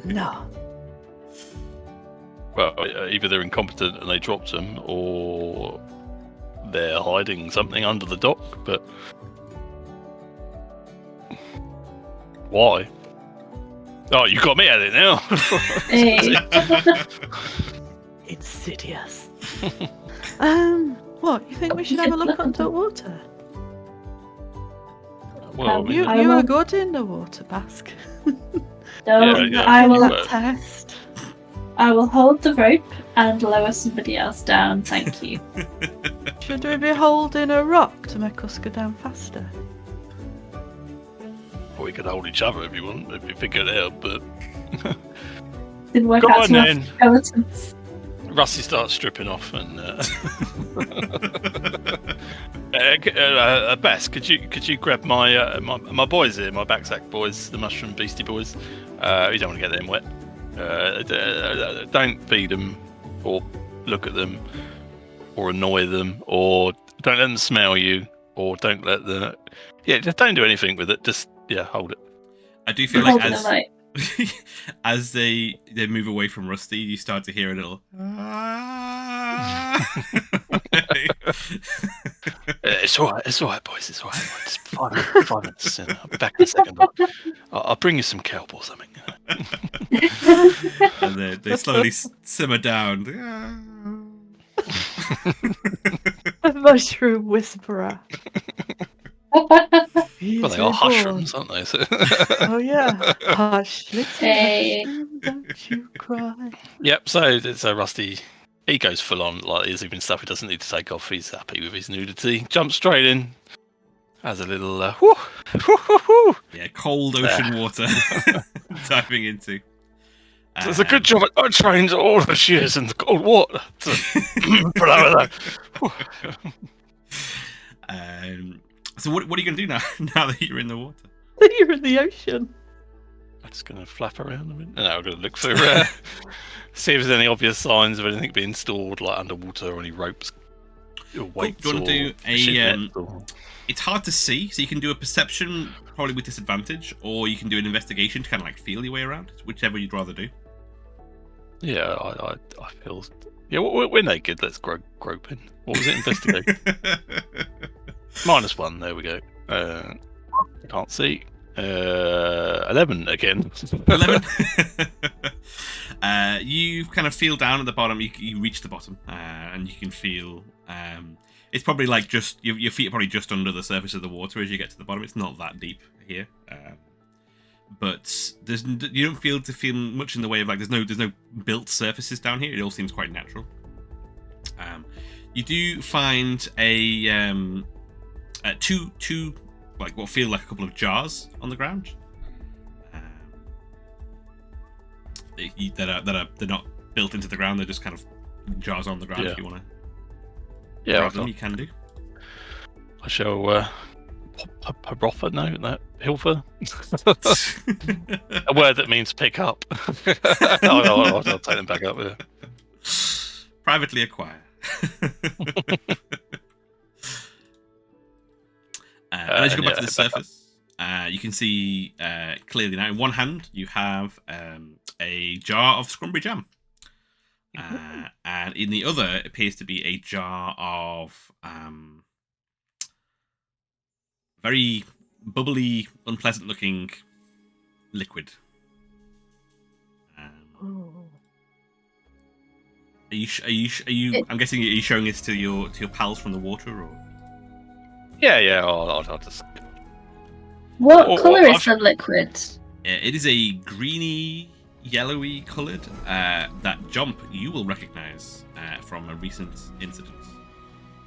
No. Well, either they're incompetent and they dropped them, or they're hiding something under the dock, but why? Oh, you got me at it now. Hey. Insidious. What? You think we should have a look underwater? Well, You I you will- were good in the water, Basque. No, Yeah, I will. That test. I will hold the rope and lower somebody else down. Thank you. Should we be holding a rock to make us go down faster? Or we could hold each other if you want, if you figure it out, but Didn't work Go out on too well then. for skeletons. Rusty starts stripping off and Bess, could you grab my my boys here, my backsack boys, the mushroom beastie boys? You don't want to get them wet. Don't feed them or look at them or annoy them, or don't let them smell you, or don't let them. Yeah, just don't do anything with it. Just hold it. I do feel like Holding them right. as they move away from Rusty, you start to hear a little. It's all right, boys. It's all right. Just 5 minutes. I'll be back in a second. I'll bring you some kelp or something. And they slowly simmer down. A mushroom whisperer. Well, they are mushrooms, aren't they? So... Oh yeah. Hush, little Hey. mushroom, don't you cry. Yep. So Rusty, he goes full on. Like, there's even stuff he doesn't need to take off. He's happy with his nudity. Jumps straight in. Has a little whoo, whoo, whoo, whoo. Yeah, cold ocean water diving into. So it's a good job I trained all the shears in the cold water to put over that. So what are you going to do now that you're in the water? You're in the ocean. I'm just going to flap around a minute. No, I'm going to look for see if there's any obvious signs of anything being stored, like underwater, or any ropes, or weights. Do you want to do fishing nets or... It's hard to see, so you can do a perception, probably with disadvantage, or you can do an investigation to kind of like feel your way around. Whichever you'd rather do. Yeah, I feel. Yeah, we're naked. Let's grope in. What was it? Investigate. -1. There we go. Can't see. 11 again. 11. You kind of feel down at the bottom. You reach the bottom, and you can feel. It's probably like just your feet are probably just under the surface of the water as you get to the bottom. It's not that deep here, but you don't feel much in the way of like there's no built surfaces down here. It all seems quite natural. You do find two like what feel like a couple of jars on the ground. They're not built into the ground. They're just kind of jars on the ground. Yeah. If you want to. Yeah, Grab them, you can do. I shall Paroffa, no, Hilfer. A word that means pick up. I'll take them back up. Yeah. Privately acquire. And as you go back to the surface, you can see clearly now. In one hand, you have a jar of Scrumberry jam. And in the other appears to be a jar of very bubbly, unpleasant-looking liquid. Are you? I'm guessing are you showing this to your pals from the water, or? Yeah. I'll just. What colour is the liquid? It is a greeny, yellowy coloured that Jomp you will recognise from a recent incident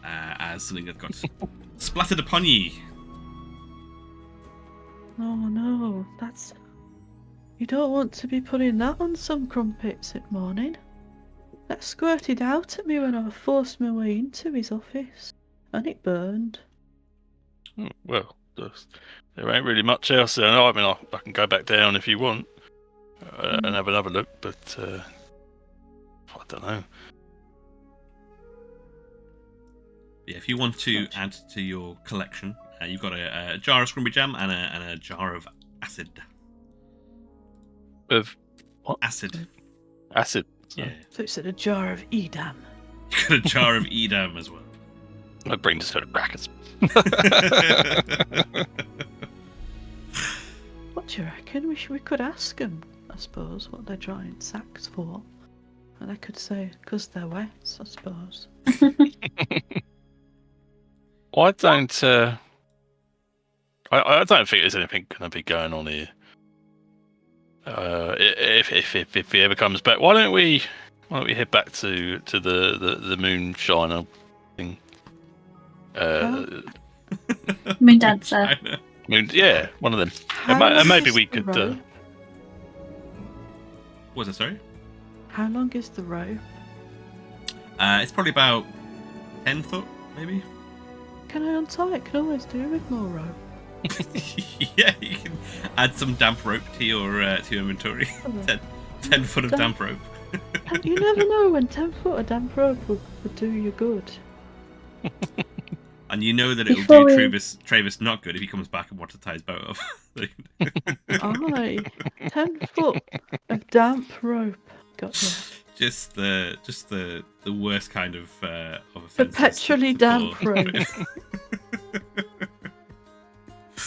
as something that got splattered upon ye. Oh no, that's. You don't want to be putting that on some crumpets at morning. That squirted out at me when I forced my way into his office, and it burned. Well, there ain't really much else there. I mean, I can go back down if you want and have another look, but I don't know. Yeah, if you want to add to your collection, You've got a jar of Scrumberry jam and a jar of acid. Of what? Acid. Acid. Yeah. So it's in a jar of Edam. You've got a jar of Edam as well. My brain just heard crackers. What do you reckon? We could ask them, I suppose, what they're drying sacks for. And they could say, because they're wet, I suppose. I don't. I don't think there's anything going to be going on here. If he ever comes back, why don't we head back to the moonshiner thing? Moon dancer. Yeah, one of them. How And long maybe is we the could. row? What was it, sorry? How long is the row? It's probably about 10 foot, maybe. Can I untie it? Can I always do with more rope. Yeah, you can add some damp rope to your inventory. 10 foot of damp rope. You never know when 10 foot of damp rope would do you good. And you know that it'll Before do we- Traevous not good if he comes back and wants to tie his boat off. Aye, 10 foot of damp rope. Gotcha. just the worst kind of offences Perpetually to damp fall. rope.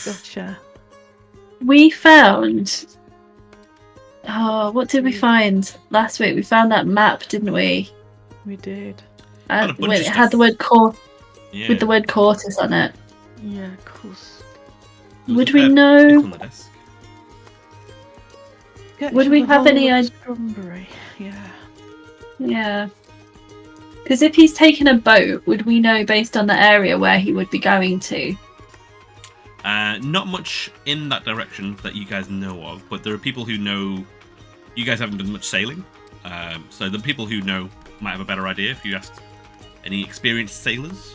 Gotcha. We found. Oh, what did we find last week? We found that map, didn't we? We did. Found a bunch When of it had the stuff. word Yeah. with the word Caustice on it. Yeah, of course. There was Would a we fair know- bit on the desk. Get Would to we the have any whole of idea- Scrumberry, yeah. Yeah. Because if he's taken a boat, would we know based on the area where he would be going to? Not much in that direction that you guys know of, but there are people who know. You guys haven't done much sailing, so the people who know might have a better idea if you ask any experienced sailors.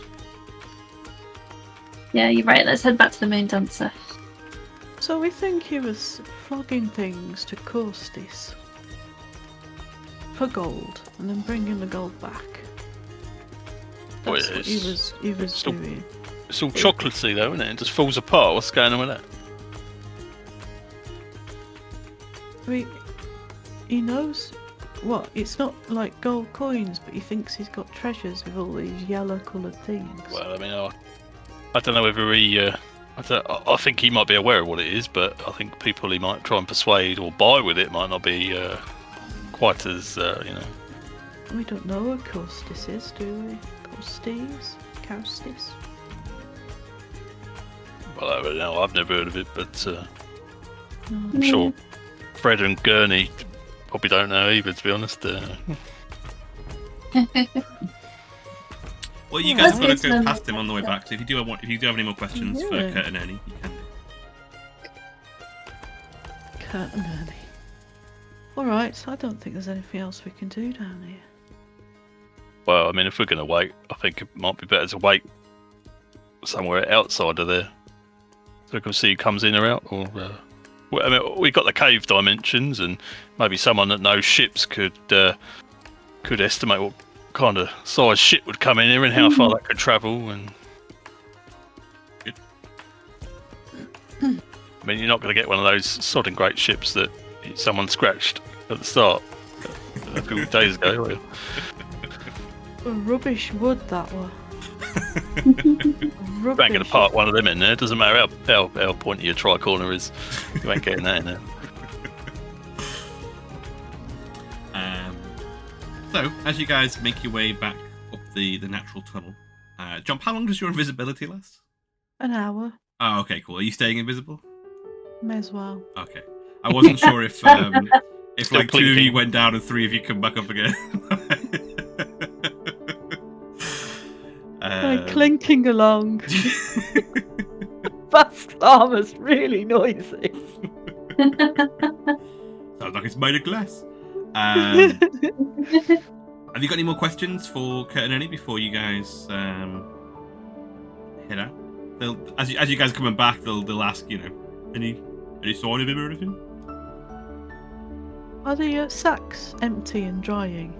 Yeah, you're right. Let's head back to the moon dancer. So we think he was flogging things to Caustice for gold, and then bringing the gold back. Well, That's what he was still- doing. It's all chocolatey though, isn't it? It just falls apart. What's going on with that? He knows what? It's not like gold coins, but he thinks he's got treasures with all these yellow-coloured things. Well, I mean, I don't know whether he. I think he might be aware of what it is, but I think people he might try and persuade or buy with it might not be quite as We don't know what Caustice is, do we? Caustice? Well, I don't know. I've never heard of it, but No. I'm sure Fred and Gurney probably don't know either. To be honest. Well, you Yeah, guys got let's to go go to past the him on the way back. So if you do have any more questions for Yeah. Kurt and Ernie, you can. Kurt and Ernie. Alright, so I don't think there's anything else we can do down here. Well, I mean, if we're going to wait, I think it might be better to wait somewhere outside of there, so we can see who comes in or out. Or, well, I mean, we got the cave dimensions, and maybe someone that knows ships could estimate what kind of size ship would come in here and how far that could travel. And Good. I mean, you're not going to get one of those sodding great ships that someone scratched at the start a few days ago. are you? Rubbish wood, that was. Rubbish. Banging apart one of them in there. Doesn't matter how pointy your tri-corner is. You ain't getting that in there. So, as you guys make your way back up the natural tunnel, Jomp, how long does your invisibility last? An hour. Oh, okay, cool. Are you staying invisible? May as well. Okay. I wasn't sure if Still like 2 of you clinking. went down and 3 of you come back up again. Like clinking along. Basque armor's really noisy. Sounds like it's made of glass. Have you got any more questions for Kurt and Ernie before you guys head out? As you guys are coming back, they'll ask, any sign of him or anything? Are the sacks empty and drying?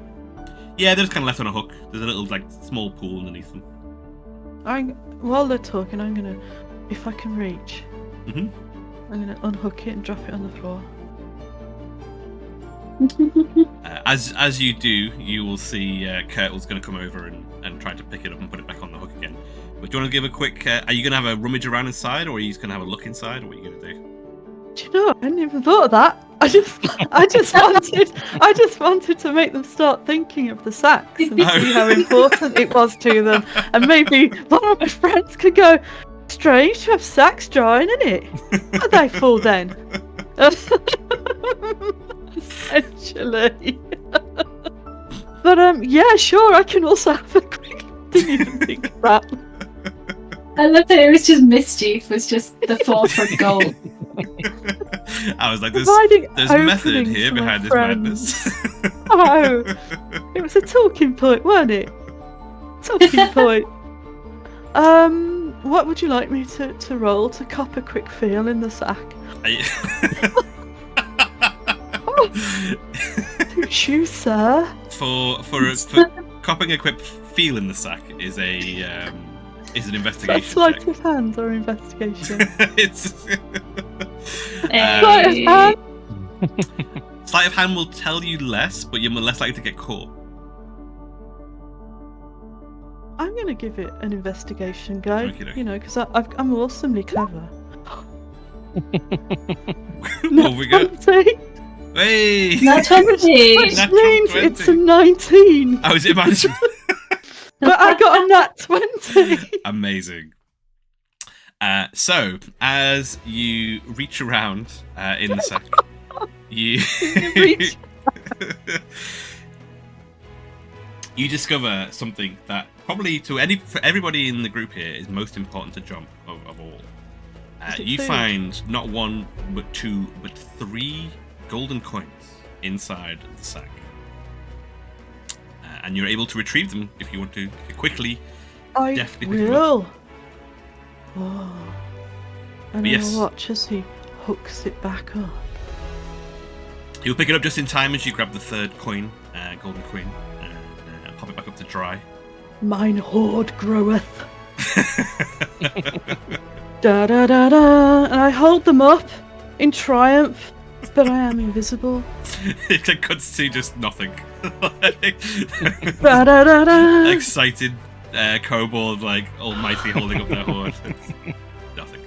Yeah, they're just kind of left on a hook. There's a little small pool underneath them. While they're talking, I'm gonna if I can reach. Mhm. I'm going to unhook it and drop it on the floor. As you do, you will see Kurtle's going to come over and try to pick it up and put it back on the hook again. But do you want to give a quick? Are you going to have a rummage around inside, or are you just going to have a look inside, or what are you going to do? Do you know? I hadn't even thought of that. I just wanted to make them start thinking of the sacks and see how important it was to them, and maybe one of my friends could go, "Strange to have sacks drying in it. Are they full then?" Essentially. But yeah, sure. I can also have a quick. Didn't even think of that. I love that it was just mischief was just the forefront goal. I was like, there's method Openings here for my behind this friends. madness. Oh, it was a talking point, weren't it? Talking point. What would you like me to roll to cop a quick feel in the sack? Shoes, sir. For copping a quick feel in the sack is an investigation Sleight check. of hand or investigation? It's Sleight of hand. sleight of hand will tell you less, but you're less likely to get caught. I'm going to give it an investigation go. Okey-dokey. You know, because I'm awesomely clever. What we got? 20, Hey! Not 20. which Nat means 20. it's a 19. Oh, is it management? But I got a nat 20. Amazing. So, as you reach around in the sack, you Reach. you discover something that probably for everybody in the group here is most important to Jomp of all. Is it You food? find not one, but two, but 3 golden coins inside the sack. And you're able to retrieve them if you want to quickly. I Definitely pick 'em will. Oh. And Yes. I'll watch as he hooks it back up. You'll pick it up just in time as you grab the 3rd coin, golden coin, and pop it back up to dry. Mine hoard groweth. Da da da da. And I hold them up in triumph, but I am invisible. It cuts to just nothing. Da da da da. Excited kobold, like almighty holding up their hoard. It's nothing.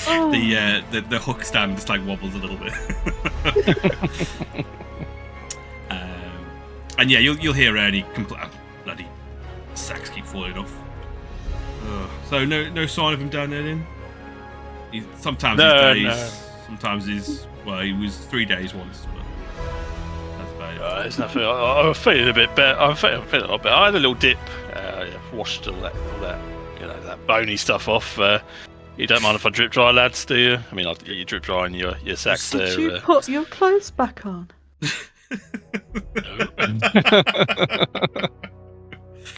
Oh. The hook stand just like wobbles a little bit. And yeah, you'll hear Ernie complain. Bloody sacks keep falling off. So no sign of him down there then. Sometimes he's days. Sometimes he was 3 days once. But that's about it. There's nothing. I'm feeling a bit better. I'm feeling a lot better. I had a little dip. Washed all that, that bony stuff off. You don't mind if I drip dry, lads, do you? I mean, you drip dry in your sacks there. Did you put your clothes back on?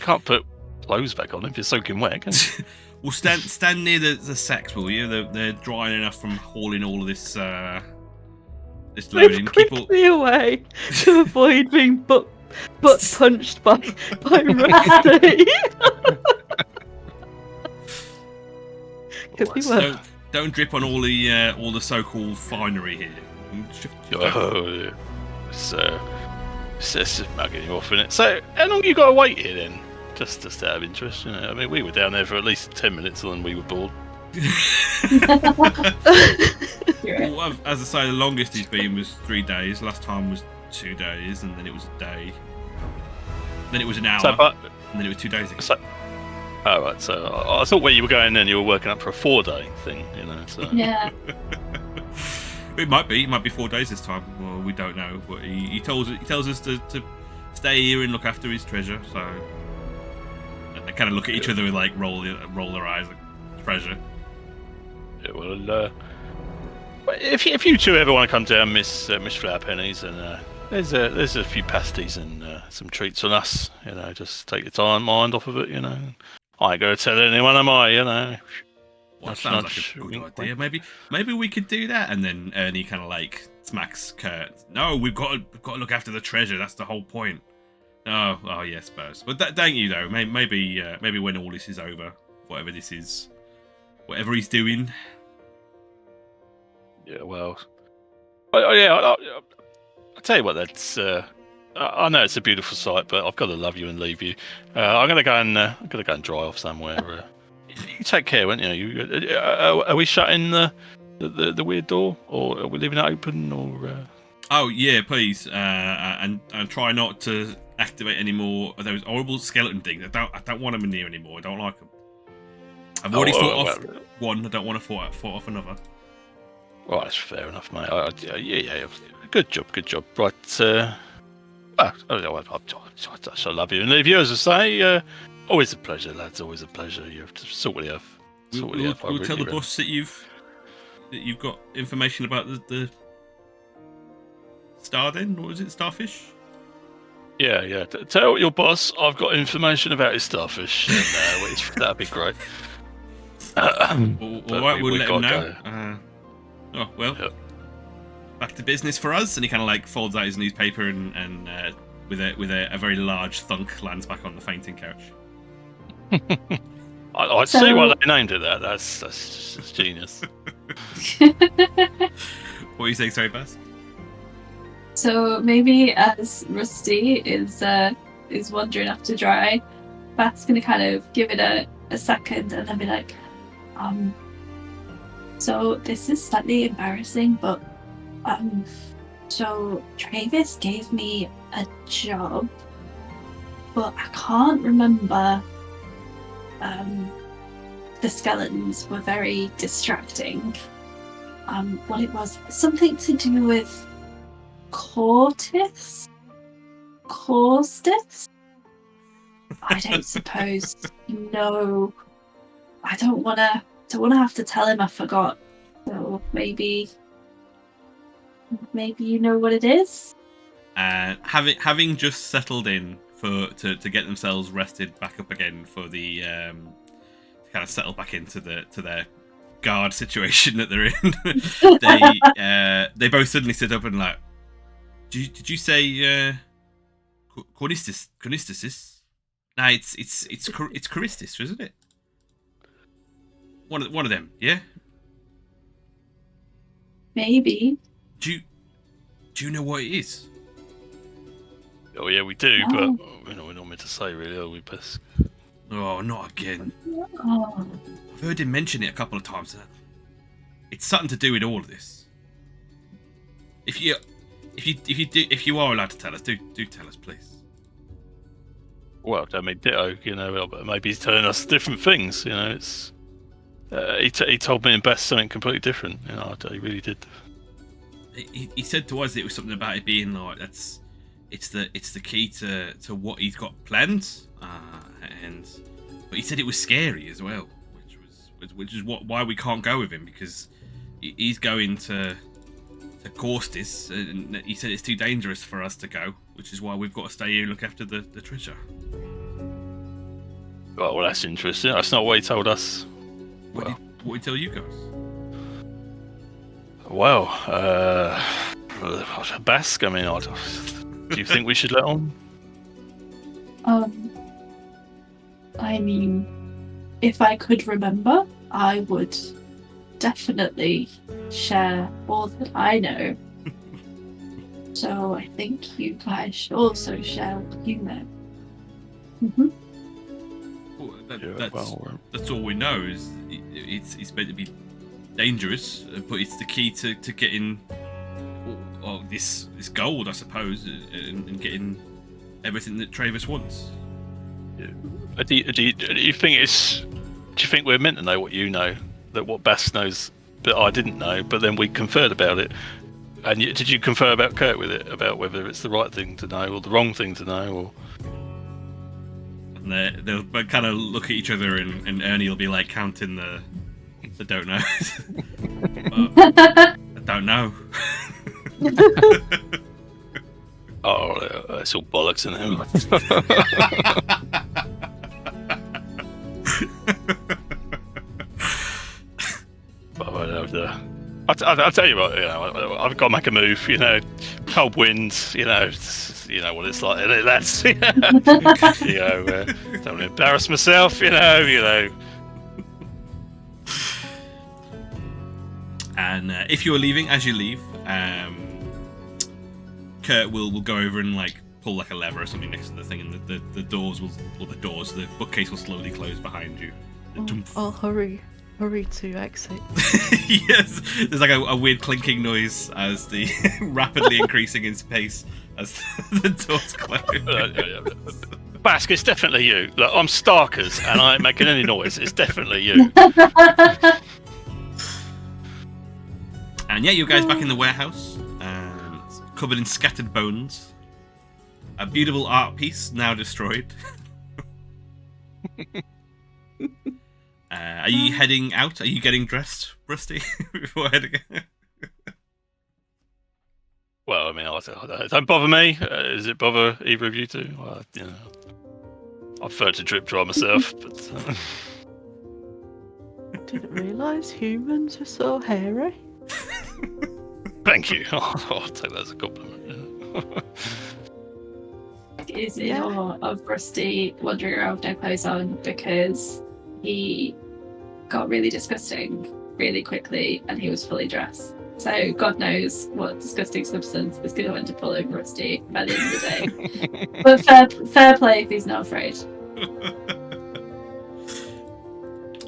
Can't put clothes back on if you're soaking wet, can you? Well, stand near the sacks, will you? They're drying enough from hauling all of this this load Move in. Keep all... quickly away to avoid being butt punched by Rusty. Could be worse. Don't drip on all the so-called finery here. Oh, it's just mugging you off, innit? So, how long you got to wait here then? Just out of interest, you know. I mean, we were down there for at least 10 minutes and then we were bored. Well, as I say, the longest he's been was 3 days. Last time was 2 days, and then it was a day. Then it was an hour, and then it was 2 days again. Oh, right, so I thought where you were going then, you were working up for a 4-day thing, you know. So. Yeah. It might be 4 days this time. Well, we don't know, but he tells us to stay here and look after his treasure. So they kind of look at each other and like roll their eyes, like treasure. Yeah, well, if you two ever want to come down, Miss Flowerpennies, and there's a few pasties and some treats on us, you know, just take your mind off of it, you know. I ain't gonna tell anyone, am I? You know. Well, sounds like a good idea. Maybe we could do that. And then Ernie kind of like smacks Kurt. No, we've got to look after the treasure. That's the whole point. Oh yes, Spurs. But thank you though. Maybe when all this is over, whatever this is, whatever he's doing. Yeah, well, I'll tell you what. That's I know it's a beautiful sight, but I've got to love you and leave you. I'm gonna go and dry off somewhere. You take care, won't you? Are we shutting the weird door, or are we leaving it open, or? Oh yeah, please, and try not to activate any more of those horrible skeleton things. I don't want them in here anymore. I don't like them. I've already fought off one. I don't want to fight off another. Right, that's fair enough, mate. Yeah. Good job. Right. I shall love you and leave you, as I say. Always a pleasure, lads. Always a pleasure. You have to sort it out. We'll tell the boss that you've got information about the star. Then, or is it starfish? Yeah. Tell your boss I've got information about his starfish. And, that'd be great. All right, we'll let him know. Oh well. Yep. Back to business for us, and he kind of like folds out his newspaper and with a very large thunk lands back on the fainting couch. I see why they named it that. That's genius. What are you saying, sorry, Basque? So maybe as Rusty is wandering after Dry, Basque's gonna kind of give it a second and then be like, so this is slightly embarrassing, but so Traevous gave me a job, but I can't remember. The skeletons were very distracting. What it was, something to do with Caustice? I don't suppose you know. I don't wanna have to tell him I forgot. So maybe you know what it is? Having just settled in to get themselves rested back up again for the to kind of settle back into their guard situation that they're in, they both suddenly sit up and like, did you say Caustice? No, it's Caustice, isn't it? One of them, yeah. Maybe. Do you know what it is? Oh yeah, we do, No. but we're not meant to say, really, are we, Basque? Oh, not again. Oh. I've heard him mention it a couple of times. It's something to do with all of this. If you are allowed to tell us, do tell us, please. Well, I mean, ditto. But maybe he's telling us different things. It's he told me and Bess something completely different. He really did. He said to us that it was something about it being like it's the key to what he's got planned, but he said it was scary as well, which is why we can't go with him, because he's going to Caustice, and he said it's too dangerous for us to go, which is why we've got to stay here and look after the treasure. Well, that's interesting. That's not what he told us. What did he tell you guys? Well, Basque, I mean, do you think we should let on? I mean, if I could remember, I would definitely share all that I know. So I think you guys should also share what you know. Mm-hmm. Well, that's all we know. Is it's meant to be dangerous, but it's the key to getting this gold, I suppose, and getting everything that Traevous wants. Yeah. Do you think we're meant to know what you know, that what Bass knows that I didn't know, but then we conferred about it? And did you confer about Kurt with it, about whether it's the right thing to know or the wrong thing to know? Or and they'll kind of look at each other, and Ernie will be like counting the don't know. I don't know. Oh, it's all bollocks in him. I'll tell you what, I've got to make a move. Cold winds. You know what it's like. That's don't want to embarrass myself. And if you are leaving, as you leave, Kurt will go over and like pull like a lever or something next to the thing, and the bookcase will slowly close behind you. I'll hurry to exit. Yes, there's like a weird clinking noise as the rapidly increasing in space as the doors close. Basque, it's definitely you. Look, I'm Starkers, and I ain't making any noise. It's definitely you. And yeah, you guys back in the warehouse, covered in scattered bones. A beautiful art piece now destroyed. Are you heading out? Are you getting dressed, Rusty, before heading out? Well, I mean, don't bother me. Does it bother either of you two? Well, I prefer to drip dry myself, but... Didn't realise humans are so hairy. Thank you. I'll take that as a compliment. Is in awe of Rusty wandering around with no clothes on because he got really disgusting really quickly and he was fully dressed. So God knows what disgusting substance is going to want to pull over Rusty by the end of the day. But fair play if he's not afraid.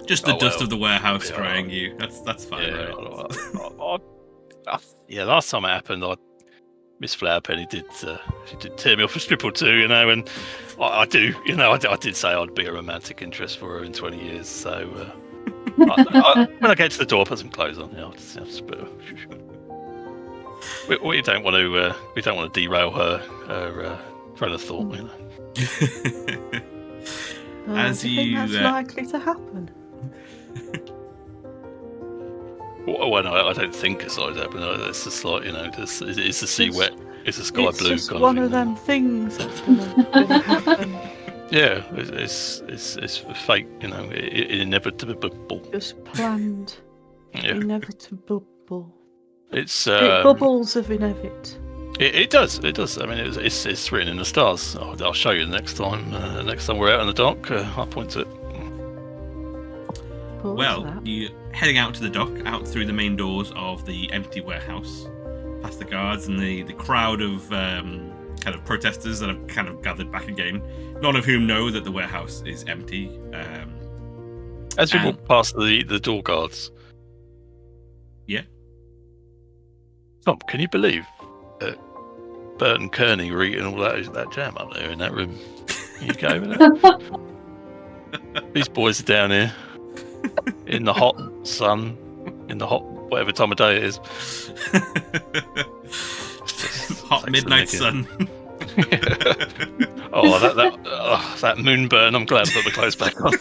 Just the dust of the warehouse drying you. That's fine, right? Last time it happened, Miss Flowerpenny did tear me off a strip or two, and I did say I'd be a romantic interest for her in 20 years. So when I get to the door, put some clothes on. We don't want to derail her train of thought. As do you think that's likely to happen? Well, no, I don't think it's like that, but it's just like, is the sea wet? Is the sky blue? It's just one of them things that's gonna happen. Yeah, it's fate, inevitable. Just planned. Yeah. Inevitable. It bubbles of inevit. It does. I mean, it's written in the stars. I'll show you the next time. Next time we're out on the dock, I'll point to it. Well, you're heading out to the dock, out through the main doors of the empty warehouse, past the guards and the crowd of kind of protesters that have kind of gathered back again, none of whom know that the warehouse is empty. As we walk past the door guards. Yeah. Tom, can you believe that Bert and Kearney were eating all that jam up there in that room? Can you go over there? These boys are down here. In the hot sun, in the hot whatever time of day it is. Hot midnight sun. That moon burn. I'm glad I put my clothes back on.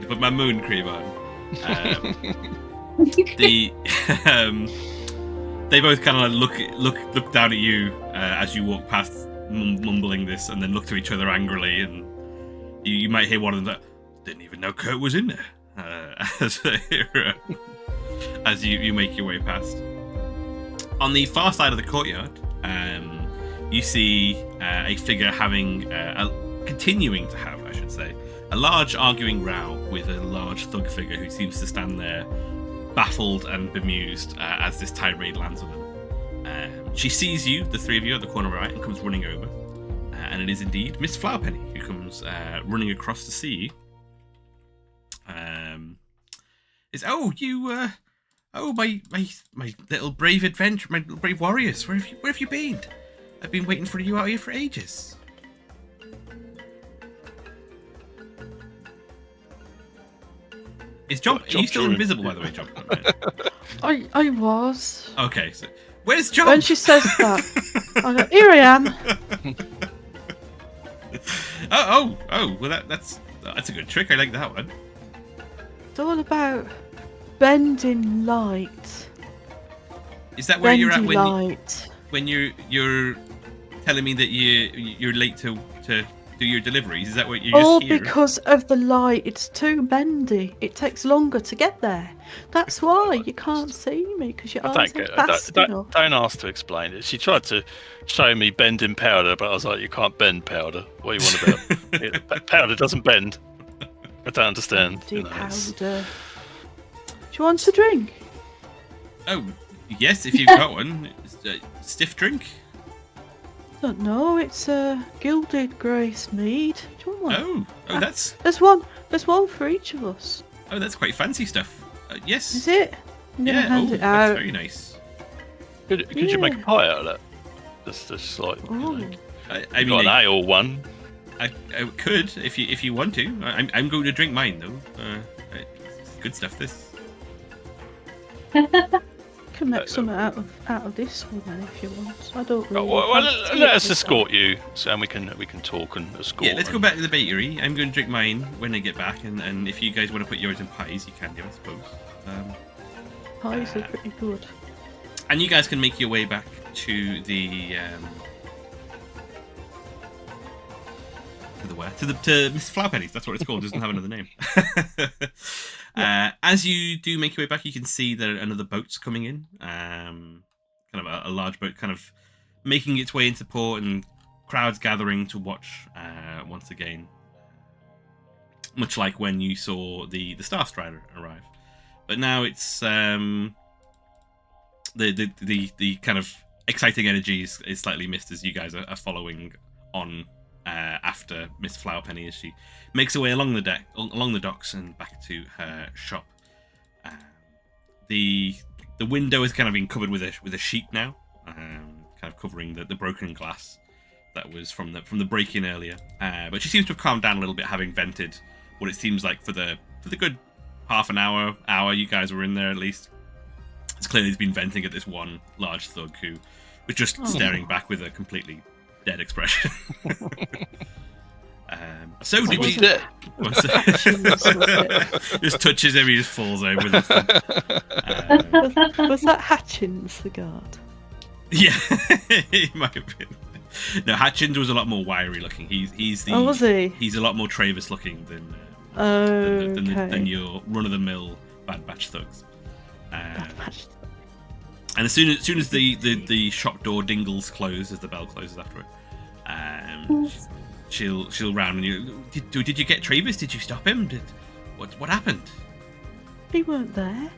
Put my moon cream on. They both kind of look down at you as you walk past, mumbling this, and then look to each other angrily, and you might hear one of them. Didn't even know Kurt was in there. As you make your way past. On the far side of the courtyard, you see a figure continuing to have, I should say, a large arguing row with a large thug figure who seems to stand there, baffled and bemused as this tirade lands on him. She sees you, the three of you, at the corner right, and comes running over. And it is indeed Miss Flowerpenny who comes running across to see you. My little brave adventure, my little brave warriors. Where have you been? I've been waiting for you out here for ages. Is Jomp? Are you still invisible, by the way, Jomp? I was. Okay, so where's Jomp? When she says that, I go, here I am. Well, that's a good trick. I like that one. It's all about bending light. Is that where you're at when you're telling me that you're late to do your deliveries? Is that what you're all just here? Because of the light? It's too bendy. It takes longer to get there. That's why you can't see me, because your arms aren't fast enough. Don't ask to explain it. She tried to show me bending powder, but I was like, you can't bend powder. What do you want about? Powder doesn't bend. I don't understand. Powder. you want a drink? Oh, yes, if you've got one. Stiff drink? Don't know. It's a gilded grace mead. Do you want one? Oh, that's There's one for each of us. that's quite fancy stuff. Yes. Is it? I'm gonna Yeah. hand Oh, it that's out. very nice. Could you make a pie out of that? Just like Oh. I you got mean, an ale one. I could if you want to. I'm going to drink mine though. It's good stuff. This. Can make some out of this one then if you want. I don't really. Well, fancy let it us myself. escort you, and we can talk and escort. Yeah, let's go back to the bakery. I'm going to drink mine when I get back, and if you guys want to put yours in pies, you can do, I suppose. Pies are pretty good. And you guys can make your way back to the to Miss Flowerpenny's. That's what it's called. It doesn't have another name. As you do make your way back, you can see that another boat's coming in. Kind of a large boat, kind of making its way into port, and crowds gathering to watch once again. Much like when you saw the Star Strider arrive, but now it's the kind of exciting energy is slightly missed as you guys are following on after Miss Flowerpenny as she makes her way along the docks and back to her shop. The window has kind of been covered with a sheet now, kind of covering the broken glass that was from the break-in earlier. But she seems to have calmed down a little bit, having vented what it seems like for the good half an hour you guys were in there at least. It's clearly he's been venting at this one large thug who was just staring back with a completely dead expression. So did What's you? it? Just touches him, he just falls over. With Was that Hatchins the guard? Yeah, he might have been. No, Hatchins was a lot more wiry looking. He's Oh, was he? He's a lot more Traevous looking than Okay. your run of the mill Bad Batch thugs. Bad Batch. And as soon as the shop door dingles close, as the bell closes after it, she'll round and you. Did you get Traevous? Did you stop him? What happened? He weren't there.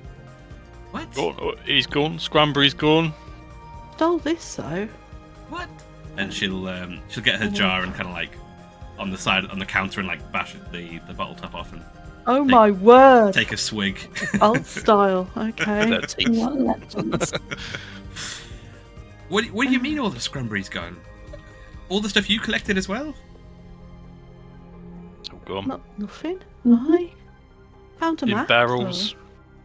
What? He's gone. Scrumberry's gone. Stole this though. What? And she'll get her jar and kind of like on the counter and like bash the bottle top off and Oh my word! take a swig. Old style. Okay. Their teeth. What legends? What do you mean all the Scrumberry's gone? All the stuff you collected as well? It's all gone. Nothing. Mhm. I found a In map. barrels.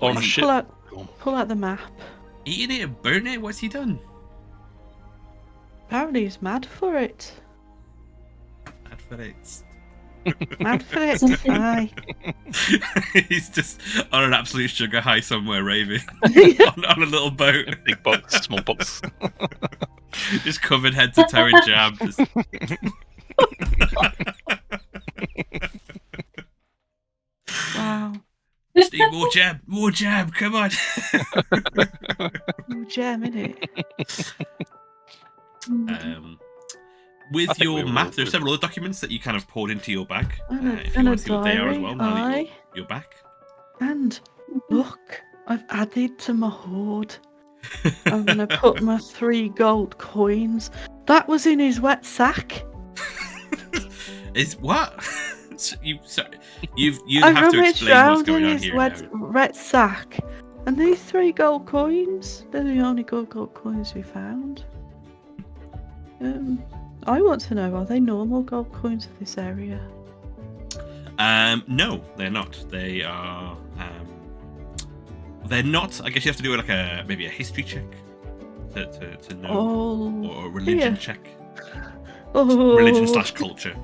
though. On Let's ship. Gone. Pull out the map. Eating it and burning it? What's he done? Apparently he's mad for it. Bad for it. Mad for it. Something- Aye. He's just on an absolute sugar high somewhere raving Yeah. on a little boat, Big box, small box. just covered head to toe in jam. Just... Wow. Just need more jam, come on. Ooh, gem, innit? With I think your we were map, all there's good. several other documents that you kind of poured into your bag. If you And a want to see what they are as diary. well, now that Aye. you're back. And look, I've added to my hoard. I'm gonna put my 3 gold coins. That was in his wet sack. Is what? You I have to rummaged explain what's round going in on his here. wet sack, and these 3 gold coins. They're the only gold coins we found. I want to know: are they normal gold coins of this area? No, they're not. They are. They're not. I guess you have to do like maybe a history check to know, Oh, or a religion yeah. check, oh, religion/culture.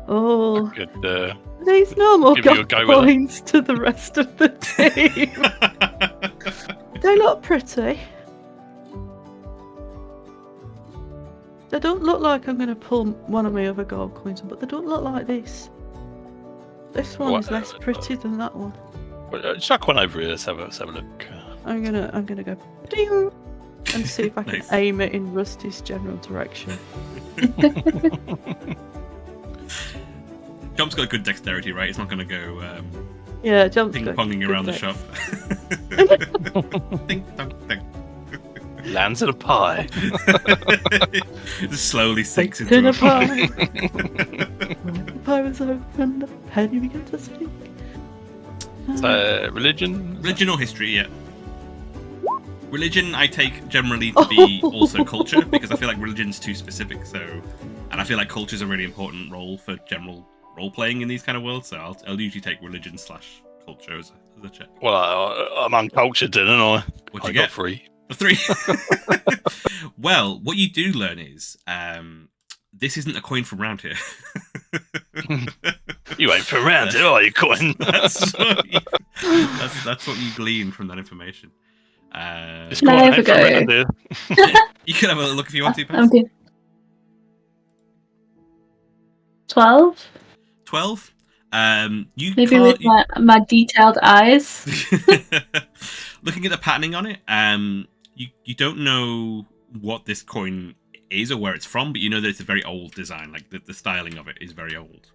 Oh, Could these normal Give you a gold go with it. coins to the rest of the team. They look pretty. They don't look like I'm going to pull one of my other gold coins, but they don't look like this. This one is less pretty than that one. chuck one over here. Let's have a look. I'm gonna go ding and see if I can Nice. aim it in Rusty's general direction. Jomp's got good dexterity, right? It's not going to go Yeah, Jomp's Ping going, ponging around the "Good shop. Ding dong ding. Lands in a pie. Just slowly sinks Baked into in a a pie. pie. When the pie was open, the penny began to speak. Religion? Religion or history, yeah. Religion, I take generally to be also culture, because I feel like religion's too specific, and I feel like culture's a really important role for general role-playing in these kind of worlds, so I'll usually take religion/culture as a check. Well, I'm uncultured, didn't I? What'd you I get? got 3. A 3. Well, what you do learn is, this isn't a coin from round here. You ain't from around here, are you, coin? That's what you glean from that information. It's No, quite I ain't from forgot. around here. You can have a look if you want to, I'm Paz. good. 12? 12. You Maybe can't. with my detailed eyes. Looking at the patterning on it, you don't know what this coin is or where it's from, but you know that it's a very old design. Like the styling of it is very old,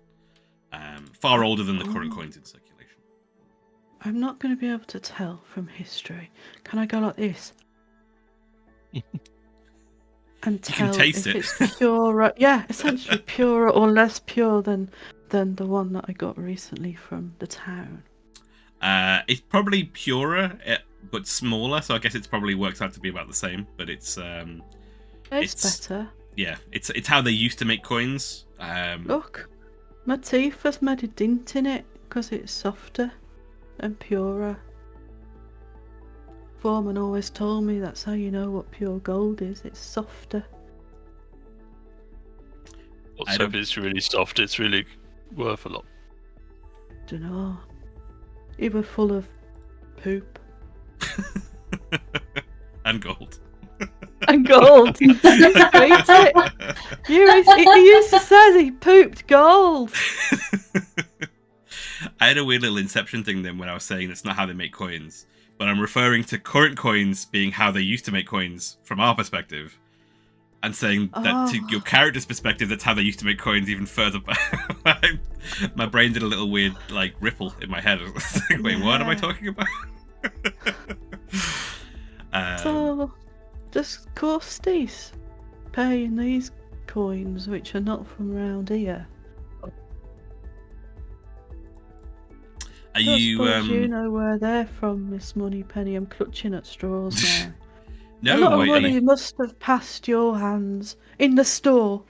far older than the current coins in circulation. I'm not going to be able to tell from history. Can I go like this? And tell taste if it. it's purer, yeah, essentially purer or less pure than the one that I got recently from the town. It's probably purer, but smaller, so I guess it probably works out to be about the same. But it's Better. yeah, it's how they used to make coins. Look, my teeth has made a dint in it because it's softer and purer. Foreman always told me that's how you know what pure gold is. It's softer. So if it's really soft, it's really worth a lot. Dunno. It was full of poop. And gold. And gold. He used to say he pooped gold. I had a weird little Inception thing then when I was saying that's not how they make coins, but I'm referring to current coins being how they used to make coins from our perspective, and saying that to your character's perspective, that's how they used to make coins even further back. My brain did a little weird like ripple in my head. I was like, wait, what am I talking about? So, just Caustice paying these coins which are not from round here. Are I you suppose you know where they're from, Miss Moneypenny. I'm clutching at straws now. no, a lot of wait, money must have passed your hands in the store.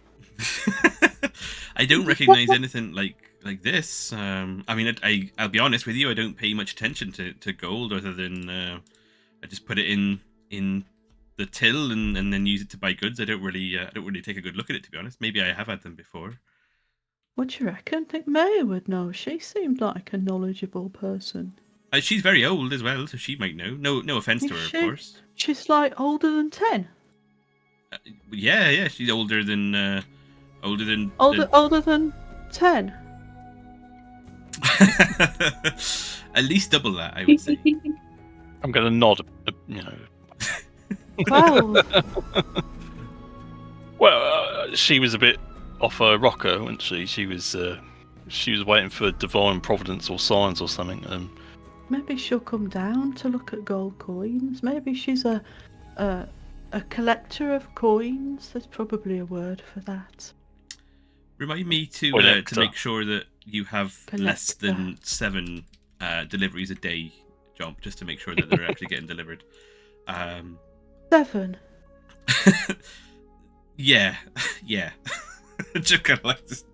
I don't recognize anything like this. I mean, I'll be honest with you. I don't pay much attention to gold, other than I just put it in the till and then use it to buy goods. I don't really take a good look at it, to be honest. Maybe I have had them before. What do you reckon? I think Maya would know. She seemed like a knowledgeable person. She's very old as well, so she might know. No offense to her, of course. She's like older than 10. Yeah, she's older than older than 10. at least double that, I would say. I'm going to nod, Wow. Well, she was a bit off her rocker, wasn't she? She was waiting for divine providence or signs or something. Maybe she'll come down to look at gold coins. Maybe she's a collector of coins. There's probably a word for that. Remind me to make sure that you have less than 7 deliveries a day, Jomp, just to make sure that they're actually getting delivered. 7. Yeah. Just kind of like this.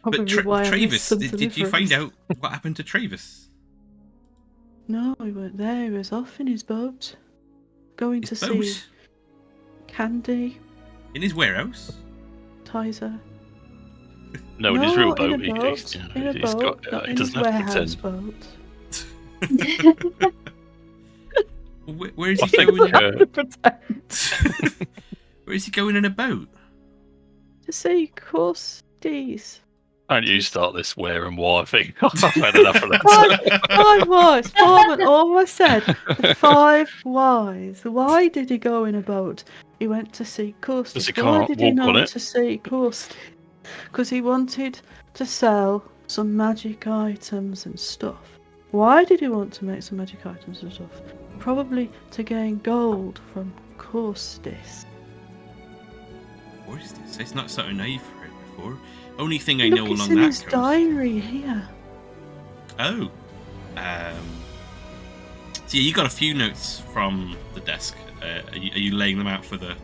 But Traevous, did you find out what happened to Traevous? No, he weren't there. He was off in his boat, going to see Candy. In his warehouse? Tizer. No, in his real boat. In a boat. He doesn't have to pretend. Boat. Where is he going? Where is he going in a boat? To see Caustice. Don't you start this where and why thing. I've had enough of that. 5 whys. Foreman always said the 5 whys. Why did he go in a boat? He went to see Caustice. Why did he not to see Caustice? Because he wanted to sell some magic items and stuff. Why did he want to make some magic items and stuff? Probably to gain gold from Caustice. What is this? It's not something I've heard before. Only thing I Look, know it's along in that his coast. diary here. Oh. So yeah, you got a few notes from the desk. Are you laying them out for the...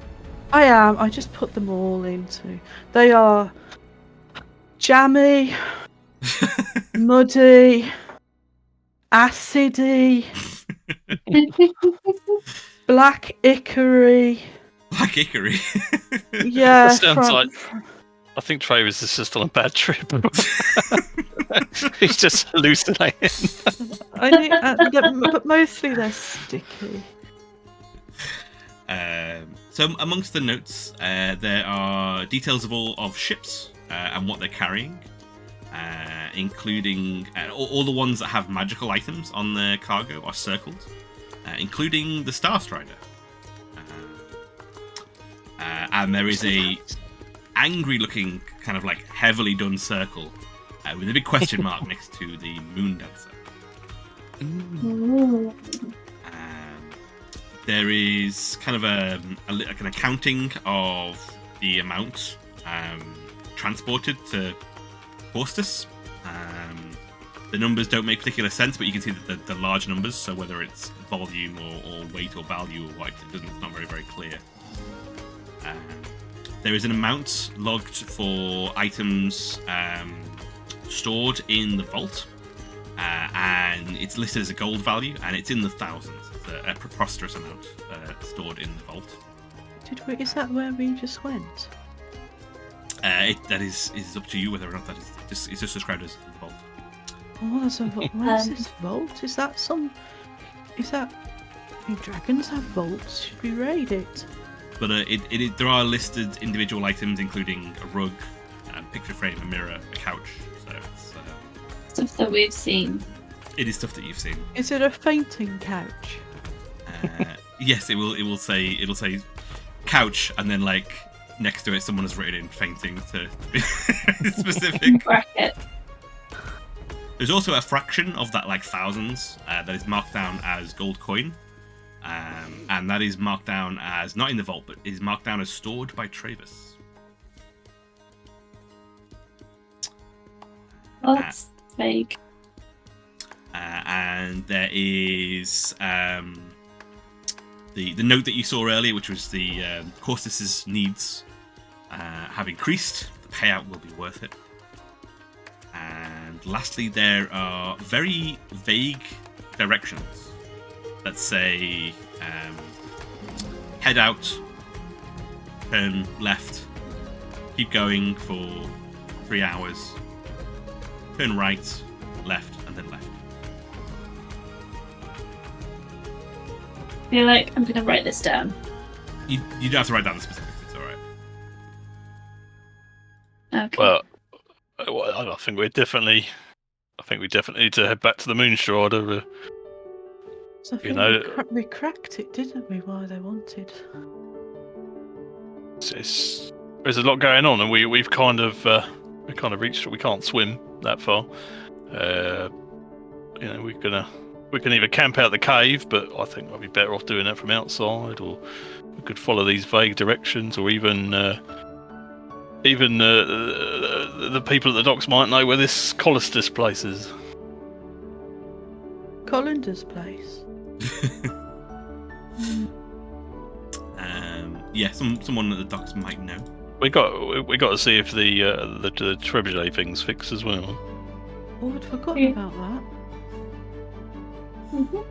I am. I just put them all into. They are jammy, muddy, acidy, black ichory. Black Hickory. Yeah, That sounds like. I think Traevous is just on a bad trip. He's just hallucinating. But mostly they're sticky. So amongst the notes, there are details of all of ships and what they're carrying, including all the ones that have magical items on their cargo are circled, including the Star Strider. And there is a angry-looking, kind of like heavily done circle with a big question mark next to the Moon Dancer. There is kind of an accounting of the amount transported to Caustice. The numbers don't make particular sense, but you can see that the large numbers, so whether it's volume or weight or value or what, it's not very, very clear. There is an amount logged for items stored in the vault, and it's listed as a gold value, and it's in the thousands. It's a preposterous amount stored in the vault. Is that where we just went? That is up to you whether or not that is. It's just described as the vault. Oh, there's a vault. Where's this vault? Is that some? Is that? Dragons have vaults. Should we raid it? But there are listed individual items, including a rug, a picture frame, a mirror, a couch. So it's Stuff that we've seen. it is stuff that you've seen. Is it a fainting couch? Yes, it'll say couch, and then like next to it, someone has written in fainting to be specific. Bracket. There's also a fraction of that, like thousands, that is marked down as gold coin. And that is marked down as, not in the vault, but is marked down as stored by Traevous. Oh, that's vague. And there is the note that you saw earlier, which was the Caustice's needs have increased. The payout will be worth it. And lastly, there are very vague directions that say head out, turn left, keep going for 3 hours, turn right, left, and then left. I feel like I'm gonna write this down. You don't have to write down the specifics, it's alright. Okay. Well, I think we definitely need to head back to the Moonstrider. So I You think know- we cracked it, didn't we? Why they wanted? There's a lot going on, and we've kind of reached. We can't swim that far. We can either camp out the cave, but I think I'd be better off doing that from outside, or we could follow these vague directions, or even the people at the docks might know where this Caustice place is. Collinder's place. Yeah, someone at the docks might know. We got to see if the trebuchet thing's fixed as well. Oh, I'd forgotten about that. Mhm.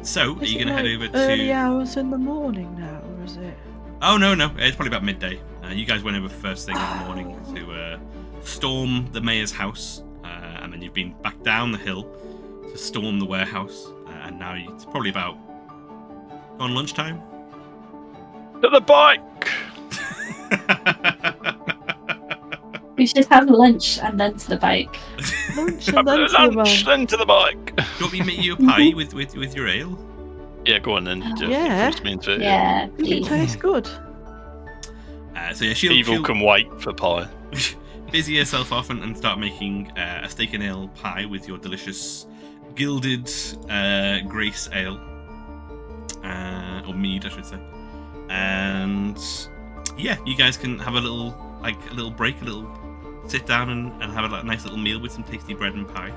So, are Is you it going to head like over early to... hours in the morning now, or is it? Oh, no, it's probably about midday. You guys went over first thing in the morning to storm the mayor's house, and then you've been back down the hill to storm the warehouse, and now it's probably about on lunchtime. To the bike! We should have lunch and then to the bike. Lunch and then to the Lunch, bar. then to the bike. Do you want me to make you a pie with your ale? Yeah, go on then. Yeah. Force me into it. Yeah, Does it please. taste good? So yeah, she'll Evil can wait for pie. busy yourself off and start making a steak and ale pie with your delicious gilded grace ale. Or mead, I should say. And yeah, you guys can have a little break, a little sit down and have a nice little meal with some tasty bread and pie.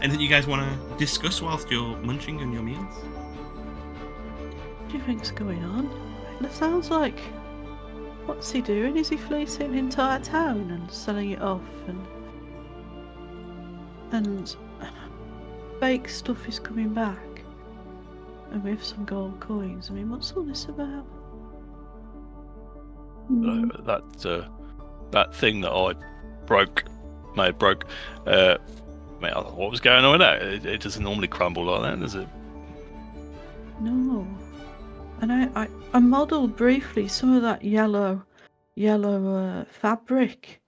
Anything you guys want to discuss whilst you're munching on your meals? What do you think's going on? It sounds like... What's he doing? Is he fleecing the entire town and selling it off? And fake stuff is coming back. And with some gold coins. I mean, what's all this about? That thing that I may have broke. What was going on with that? It doesn't normally crumble like that, does it? No. And I modelled briefly some of that yellow fabric,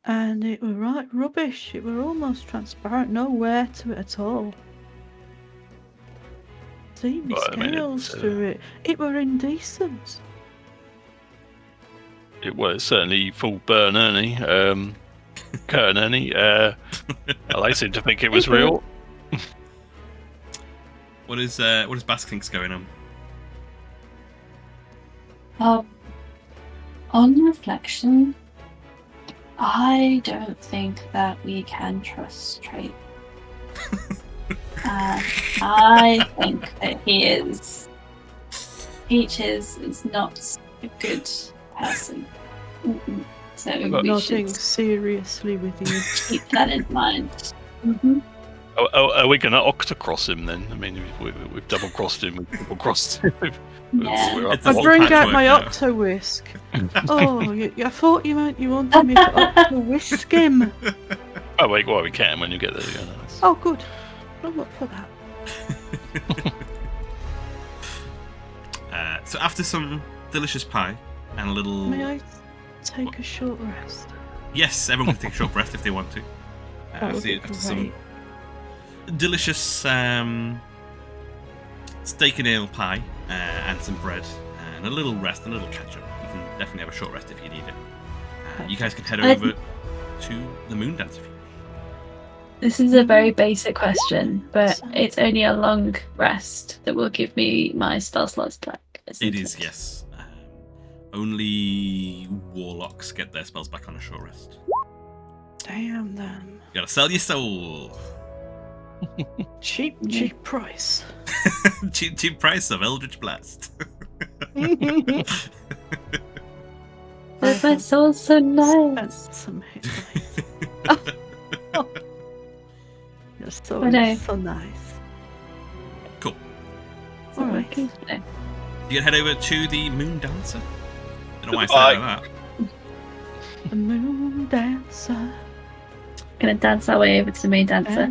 and it were right rubbish. It were almost transparent, no wear to it at all. See me scales through it. It were indecent. It was certainly full burn, Ernie. Kurt and Ernie. I seem to think it was real. What is Basque think's going on? On reflection, I don't think that we can trust Traevous. I think that Peach is not a good person. So Nothing seriously with you. Keep that in mind. Are we going to octocross him then? I mean, we've double-crossed him. We've double-crossed him. Yeah. I bring out my octo-whisk. Oh, I thought you wanted me to octo-whisk him. Oh, wait, well, we can when you get there. Oh, good. I'm up for that. So after some delicious pie and a little... May I take a short rest? Yes, everyone can take a short rest if they want to. After some delicious steak and ale pie and some bread and a little rest, a little catch-up. You can definitely have a short rest if you need it. You guys can head over to the moon dance if you wish. This is a very basic question, but it's only a long rest that will give me my spell slots back. It is, yes. Only warlocks get their spells back on a short rest. Damn them. You gotta sell your soul. Cheap price. cheap price of Eldritch Blast. But my soul's so nice. Some hit dice. Your soul is so nice. Cool. All right. You can head over to the Moon Dancer. Don't know why I said like that. The Moon Dancer. Gonna dance our way over to the Moon Dancer.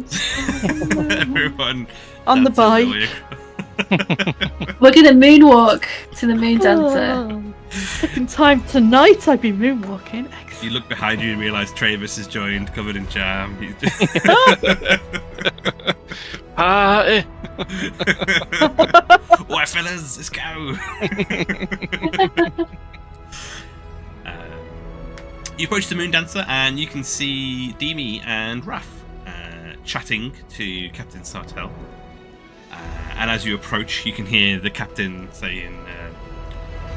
Everyone on the bike. We're gonna moonwalk to the Moon Dancer. Second time tonight I'd be moonwalking. Excellent. You look behind you and realise Traevous has joined, covered in jam. Party! Alright, fellas, let's go! You approach the Moon Dancer and you can see Demi and Raph chatting to Captain Sartell. And as you approach, you can hear the captain saying,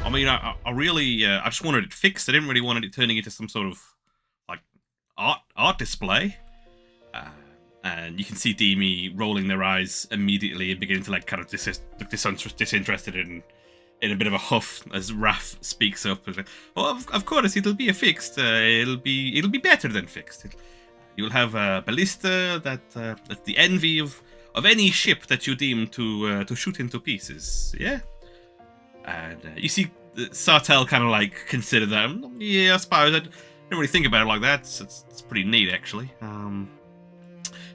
I just wanted it fixed. I didn't really want it turning into some sort of like art display. And you can see Demi rolling their eyes immediately and beginning to like kind of look disinterested in a bit of a huff as Raph speaks up. And, of course, it'll be fixed. It'll be better than fixed. You'll have a ballista that's the envy of any ship that you deem to shoot into pieces. Yeah. And you see Sartell kind of like consider that. Yeah, I suppose I didn't really think about it like that. It's pretty neat, actually.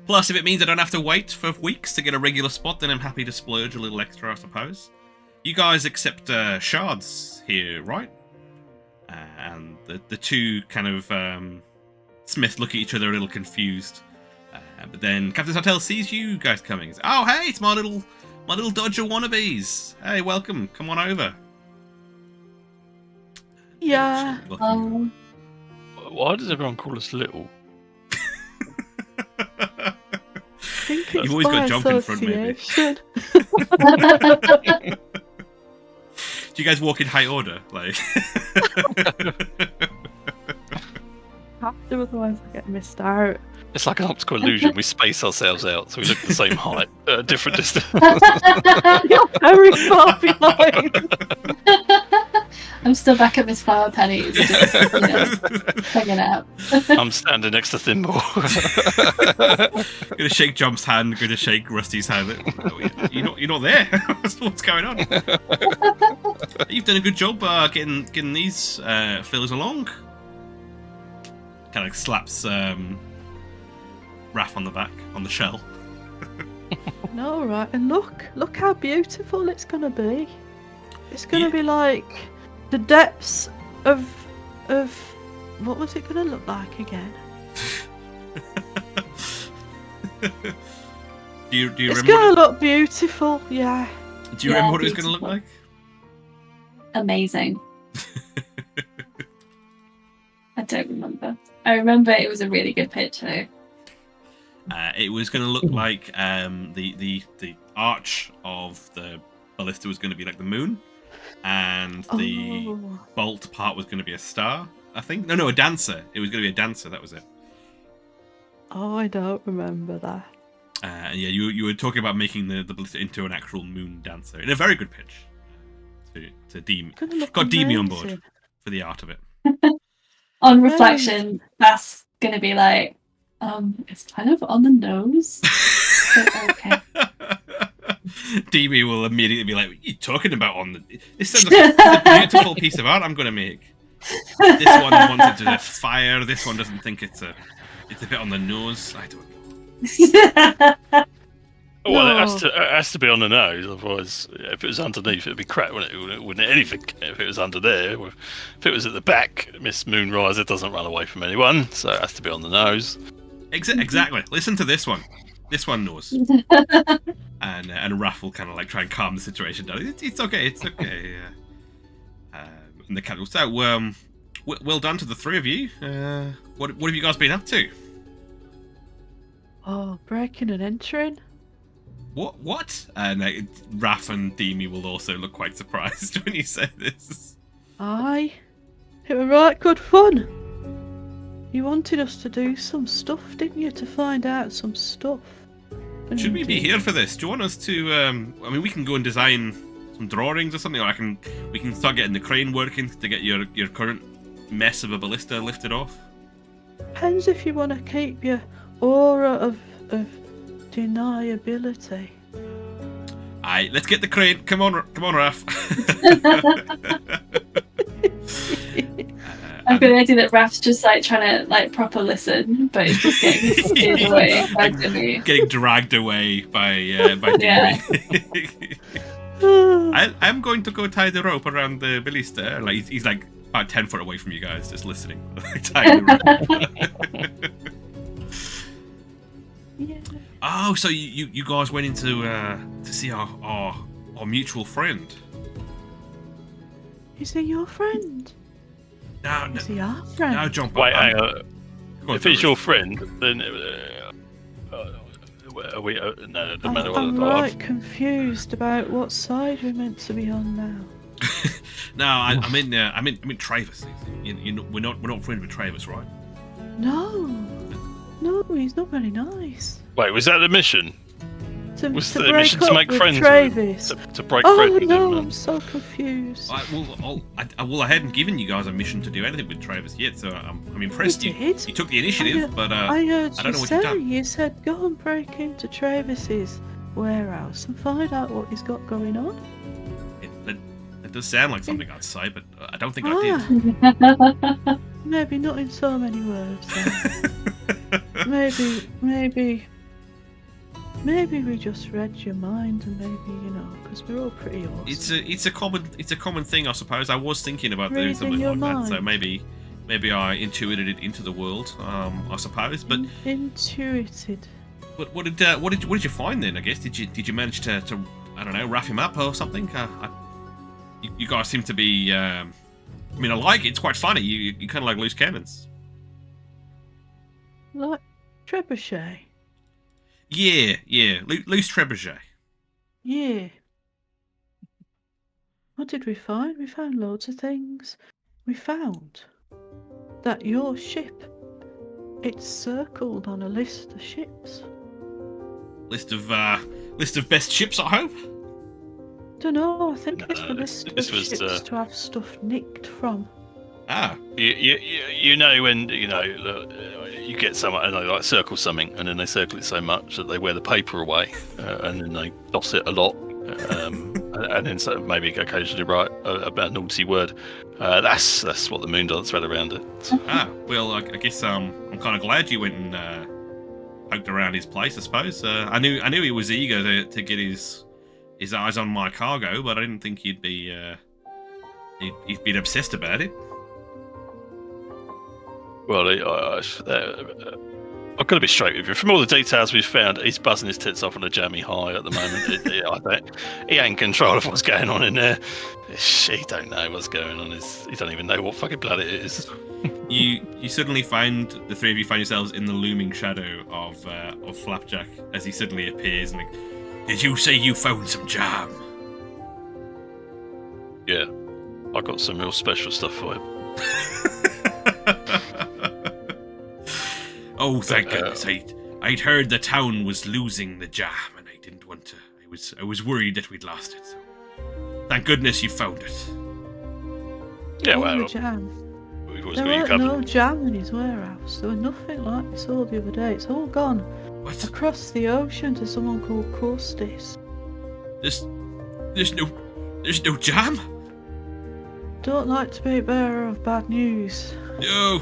Plus, if it means I don't have to wait for weeks to get a regular spot, then I'm happy to splurge a little extra, I suppose. You guys accept shards here, right? And the two kind of Smith look at each other a little confused. But then Captain Sartell sees you guys coming. Says, oh, hey, it's my little Dodger wannabes. Hey, welcome. Come on over. Yeah. Why does everyone call us little? I think You've it's always got by Jomp in front, maybe. association. Do you guys walk in high order? Like, Have to, otherwise I get missed out. It's like an optical illusion. We space ourselves out, so we look the same height at a different distance. You're very far behind. I'm still back at Miss Flower Penny's, just, hanging out. I'm standing next to Thimble. gonna shake Jomp's hand, gonna shake Rusty's hand. You're not there. What's going on? You've done a good job getting these fillers along. Kind of slaps Raph on the back, on the shell. No, right, and look how beautiful it's gonna be. It's gonna be like the depths of what was it gonna look like again? do you It's remember? gonna look beautiful, yeah. Do you remember what it was gonna look like? Amazing. I don't remember. I remember it was a really good pitch though. It was going to look like the arch of the ballista was going to be like the moon, and the bolt part was going to be a star. I think no, a dancer. It was going to be a dancer. That was it. Oh, I don't remember that. And yeah, you were talking about making the ballista into an actual moon dancer in a very good pitch. To Demi, got Demi on board for the art of it. On reflection, that's gonna be like, it's kind of on the nose. But okay. Demi will immediately be like, "What are you talking about on the? This sounds like a beautiful piece of art I'm going to make. This one wanted to fire. This one doesn't think it's a bit on the nose. I don't know." Well, it has to be on the nose, otherwise, if it was underneath, it'd be crap, wouldn't it? It wouldn't anything. If it was under there, if it was at the back, Miss Moonrise, it doesn't run away from anyone, so it has to be on the nose. Exactly. Listen to this one. This one knows. And Raph will kind of like try and calm the situation down. It's okay. It's okay. And the cat will say, well done to the three of you. What have you guys been up to? Oh, breaking and entering. What? And Raph and Demi will also look quite surprised when you say this. Aye. It was right good fun. You wanted us to do some stuff, didn't you? To find out some stuff. Should we be here for this? Do you want us to? I mean, we can go and design some drawings or something, or we can start getting the crane working to get your current mess of a ballista lifted off. Depends if you want to keep your aura of deniability. Aye, let's get the crane. Come on, Raph. I've got the idea that Raph's just like trying to like proper listen, but it's just getting steered away by Demi. Getting dragged away by Demi. I'm going to go tie the rope around the ballista. Like he's like about 10 foot away from you guys, just listening. Tying the rope. Yeah. Oh, so you guys went into to see our mutual friend. Is he your friend? No, Is he our friend? no, Jomp. Wait, hang on. Go on, If it's Traevous. your friend, then are we? No, it doesn't matter what I'm the right confused about what side we're meant to be on now. No, I mean Traevous. We're not friends with Traevous, right? No, he's not very nice. Wait, was that the mission? Was the break mission to up make with friends? Traevous. To break Oh bread with no, him? I'm so confused. I hadn't given you guys a mission to do anything with Traevous yet, so I'm impressed you took the initiative, but I heard I don't know you what say you've done. you said go and break into Travis's warehouse and find out what he's got going on. It does sound like something I'd say, but I don't think I did. Maybe not in so many words. Maybe we just read your mind, and maybe because we're all pretty awesome. It's a common thing, I suppose. I was thinking about doing Reading something your like that, so mind. maybe I intuited it into the world. I suppose, but Intuited. what did you find then? I guess did you manage to I don't know, wrap him up or something? You guys seem to be. I mean, I like it. It's quite funny. You kind of like loose cannons. Like trebuchet. Yeah, loose trebuchet. Yeah. What did we find? We found loads of things. We found that your ship, it's circled on a list of ships. List of best ships, I hope. Don't know. I think it's the this list of was, ships to have stuff nicked from. Ah, You know when look, you get someone and they like circle something and then they circle it so much that they wear the paper away and then they toss it a lot and then maybe occasionally write a naughty word. That's what the moon does, thread around it. well, I guess I'm kind of glad you went and poked around his place. I suppose I knew he was eager to get his eyes on my cargo, but I didn't think he'd been obsessed about it. Well, I've got to be straight with you. From all the details we've found, he's buzzing his tits off on a jammy high at the moment. I bet he ain't in control of what's going on in there. He don't know what's going on. He don't even know what fucking planet it is. You suddenly the three of you find yourselves in the looming shadow of Flapjack as he suddenly appears and like, did you say you found some jam? Yeah, I got some real special stuff for him. Oh, thank goodness! I'd heard the town was losing the jam, and I didn't want to. I was worried that we'd lost it. So thank goodness you found it. Yeah, well, the jam. we've always There got you weren't covered. no jam in his warehouse. There was nothing like we saw the other day. It's all gone What? across the ocean to someone called Caustice. There's no jam. Don't like to be bearer of bad news. No.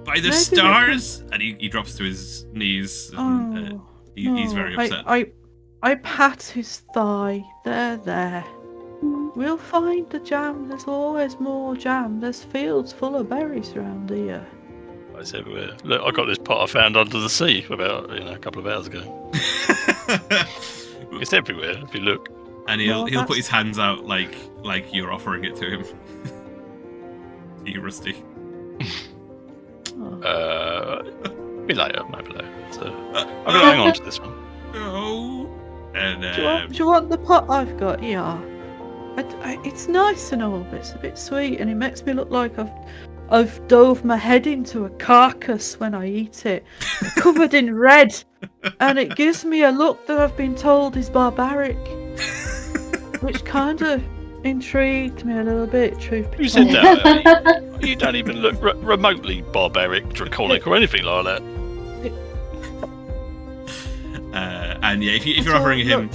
By the Maybe stars! And he drops to his knees. And, he's very upset. I pat his thigh. There. We'll find the jam. There's always more jam. There's fields full of berries around here. It's everywhere. Look, I got this pot I found under the sea about a couple of hours ago. It's everywhere if you look. And he'll put his hands out like you're offering it to him. You rusty. Be later, maybe later. So, I'm going to hang on to this one. No. And Do you want the pot I've got here? It's nice and all, but it's a bit sweet, and it makes me look like I've dove my head into a carcass when I eat it, covered in red, and it gives me a look that I've been told is barbaric, which kind of intrigued me a little bit, truth be You told. said that. You don't even look remotely barbaric, draconic, or anything like that. and yeah, if you're offering him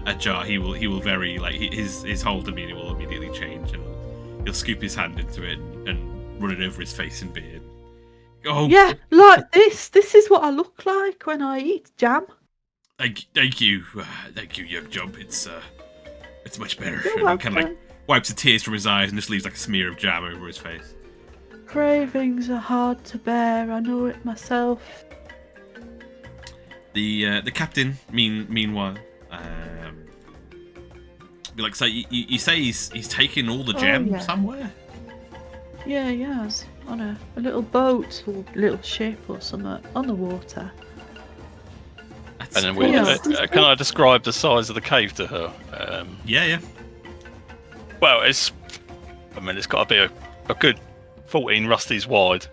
a jar, he will very his whole demeanor will immediately change, and he'll scoop his hand into it and run it over his face and beard. Oh Yeah, like this. This is what I look like when I eat jam. Thank you, young Jomp. It's much better. You're And he kind of welcome. wipes the tears from his eyes and just leaves like a smear of jam over his face. Cravings are hard to bear. I know it myself. The captain, meanwhile, be like, so you say he's taking all the gem yeah. somewhere? Yeah, he has. On a little boat or little ship or something on the water. That's And then cool. can I describe the size of the cave to her? Yeah. Well, it's got to be a good 14 rusties wide,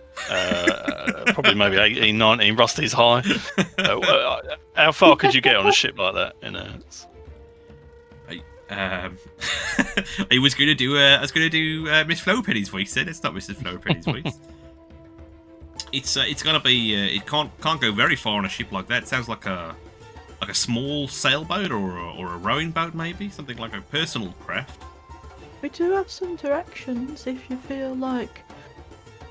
probably maybe 18, 19 rusties high. How far could you get on a ship like that? I was gonna do Miss Flowpenny's voice. Then it's not Mrs. Flowpenny's voice. It's gonna be it can't go very far on a ship like that. It sounds like a small sailboat or a rowing boat, maybe something like a personal craft. We do have some directions if you feel like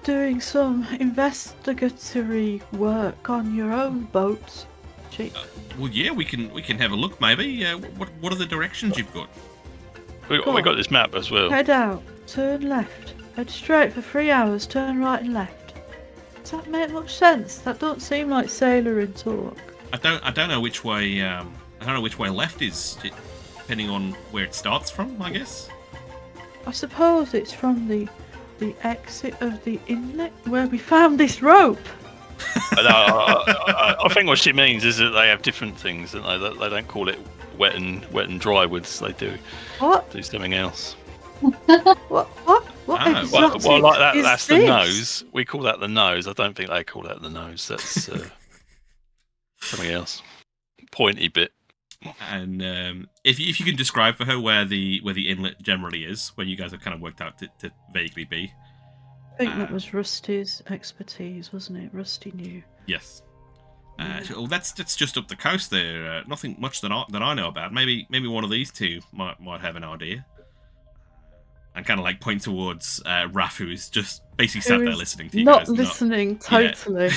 doing some investigatory work on your own boat. Cheap. Well, yeah, we can have a look, maybe. What are the directions you've got? We got this map as well. Head out, turn left, head straight for 3 hours, turn right and left. Does that make much sense? That don't seem like sailoring talk. I don't know which way. I don't know which way left is, depending on where it starts from. I guess. I suppose it's from the the exit of the inlet where we found this rope. I think what she means is that they have different things, and they don't call it wet and dry woods. They do What? something else. What Ah, exotic Well, like that, is that's this? the nose. We call that the nose. I don't think they call that the nose. That's something else. Pointy bit. And if you can describe for her where the inlet generally is, where you guys have kind of worked out to vaguely be. I think that was Rusty's expertise, wasn't it? Rusty knew. Yes. Oh, that's just up the coast there. Nothing much that I know about. Maybe one of these two might have an idea. And kind of like point towards Raph, who is just basically sat there listening to you not guys. Listening, totally.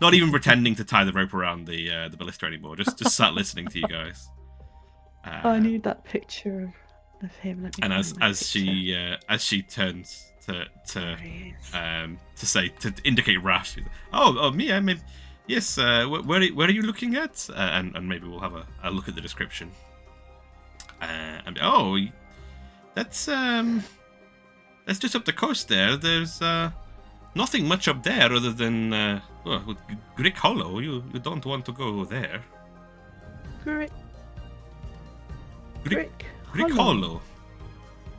Not even pretending to tie the rope around the ballista anymore. Just sat listening to you guys. I need that picture of him. Let me And find that picture. as she turns to say to indicate Raph, oh me, I mean, yes. Where are you looking at? And maybe we'll have a look at the description. And that's just up the coast there. There's nothing much up there other than Grick Hollow. You don't want to go there. Grick Hollow.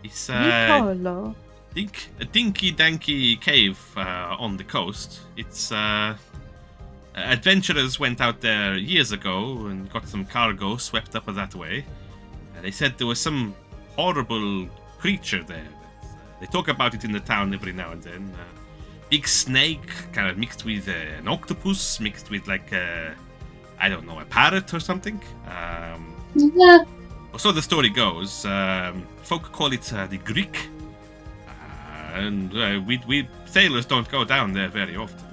It's Hollow. a dinky danky cave on the coast. It's adventurers went out there years ago and got some cargo swept up that way. They said there was some horrible creature there. They talk about it in the town every now and then. Big snake, kind of mixed with an octopus, mixed with like I don't know, a parrot or something. Yeah. So the story goes. Folk call it the Greek, and we sailors don't go down there very often.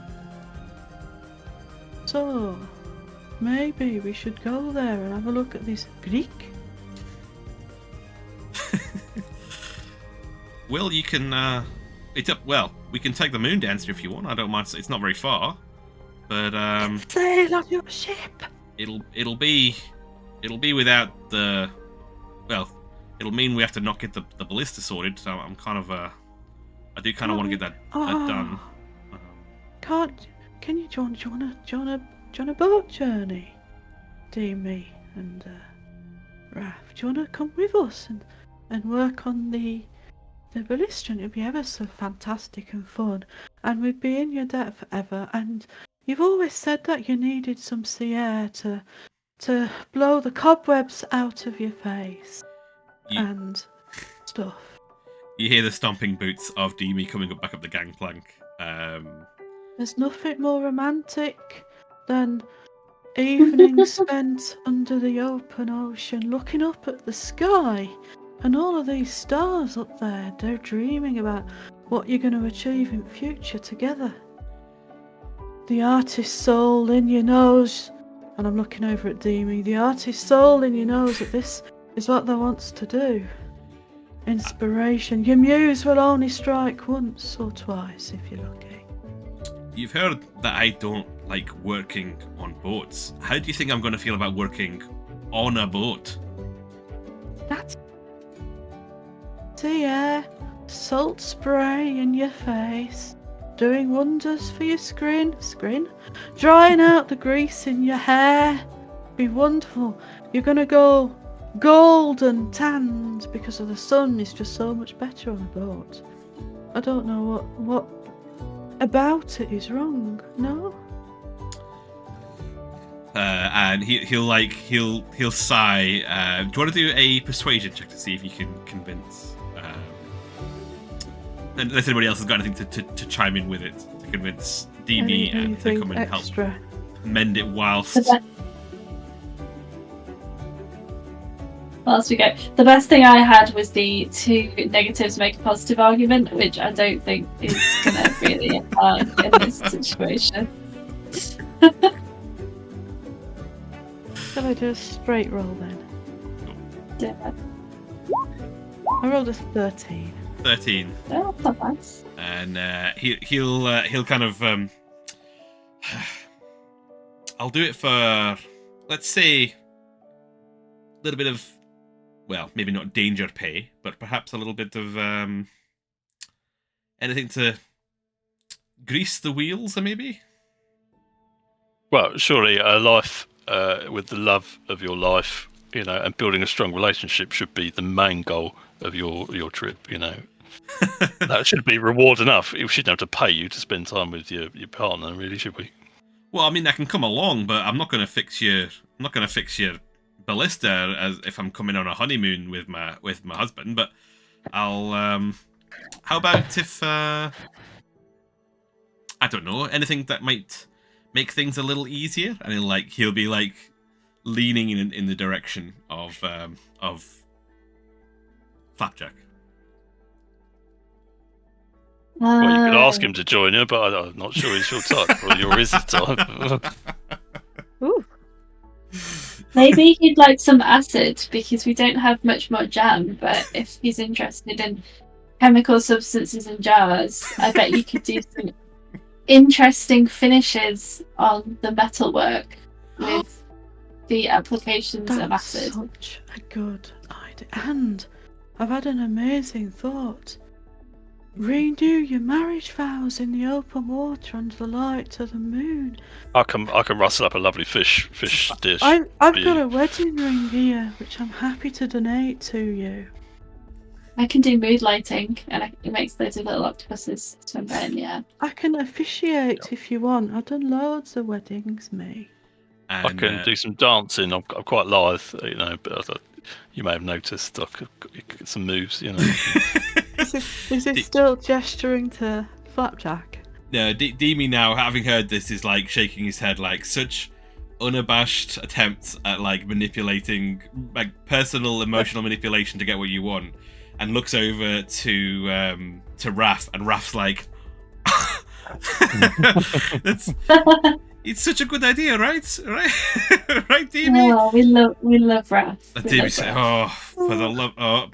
So, maybe we should go there and have a look at this Greek. Well, you can. It's up. Well, we can take the moon dancer if you want. I don't mind. It's not very far, but Sail on your ship. it'll be without the. Well, it'll mean we have to not get the ballista sorted. So I'm kind of I do kind of want to get that done. Can you join a boat journey? Demi and Raph, do you want to come with us and work on the ballista? It'd be ever so fantastic and fun, and we'd be in your debt forever. And you've always said that you needed some sea air to blow the cobwebs out of your face and stuff. You hear the stomping boots of Demi coming back up the gangplank. There's nothing more romantic than evenings spent under the open ocean, looking up at the sky and all of these stars up there. They're dreaming about what you're going to achieve in future together. The artist's soul in your nose, and I'm looking over at Demi, the artist's soul in your nose that this is what they wants to do. Inspiration. Your muse will only strike once or twice if you're lucky. You've heard that I don't like working on boats. How do you think I'm going to feel about working on a boat? That's sea air, salt spray in your face, doing wonders for your scrin, drying out the grease in your hair. Be wonderful. You're gonna go golden tanned because of the sun is just so much better on a boat. I don't know what about it is wrong. No. And he'll sigh. Do you want to do a persuasion check to see if you can convince? Unless anybody else has got anything to chime in with it to convince Demi and to come and extra. help mend it whilst we go. The best thing I had was the 2 negatives make a positive argument, which I don't think is going to really in this situation. Shall I do a straight roll then? Yeah. I rolled a 13. 13. Oh, not nice. And he'll kind of I'll do it for, let's say, a little bit of, well, maybe not danger pay, but perhaps a little bit of anything to grease the wheels, maybe? Well, surely a life with the love of your life, and building a strong relationship should be the main goal of your trip. That should be reward enough. We shouldn't have to pay you to spend time with your partner, really, should we? Well, I mean, I can come along, but I'm not going to fix your ballista as if I'm coming on a honeymoon with my husband. But I'll. How about if I don't know, anything that might make things a little easier? And he'll be like leaning in the direction of Flapjack. Well, you could ask him to join you, but I'm not sure he's your type, or you're his type. Ooh. Maybe he'd like some acid because we don't have much more jam. But if he's interested in chemical substances in jars, I bet you could do some interesting finishes on the metalwork with the applications of That's acid. such a good idea. And I've had an amazing thought. Renew your marriage vows in the open water under the light of the moon. I can rustle up a lovely fish dish. I've for you. got a wedding ring here, which I'm happy to donate to you. I can do mood lighting, and it makes loads of little octopuses swim by in the air. I can officiate if you want. I've done loads of weddings, me. And, I can do some dancing. I'm quite lithe, but you may have noticed I could get some moves, Is it still gesturing to Flapjack? No, Demi now, having heard this, is like shaking his head, like such unabashed attempts at like manipulating, like personal emotional manipulation to get what you want, and looks over to Raph, and Raph's like, it's such a good idea, right? Right, Demi? Oh, we love Raph. Demi said, "Oh, for the love, oh."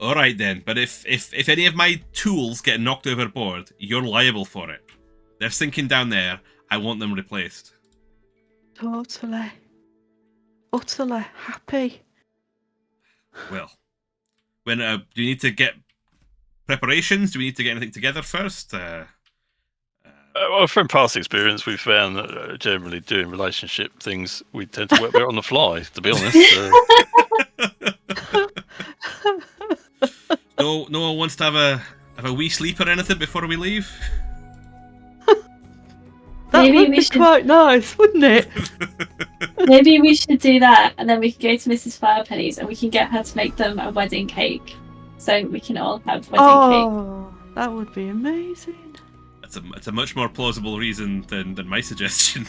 All right then, but if any of my tools get knocked overboard, you're liable for it. They're sinking down there. I want them replaced. Totally. Utterly happy. Well, when do you need to get preparations? Do we need to get anything together first? Well, from past experience, we've found that generally doing relationship things, we tend to work better on the fly, to be honest. No one wants to have a wee sleep or anything before we leave? That Maybe would we be should- quite nice, wouldn't it? Maybe we should do that, and then we can go to Mrs. Firepenny's, and we can get her to make them a wedding cake, so we can all have wedding Oh, that would be amazing. It's a much more plausible reason than my suggestion.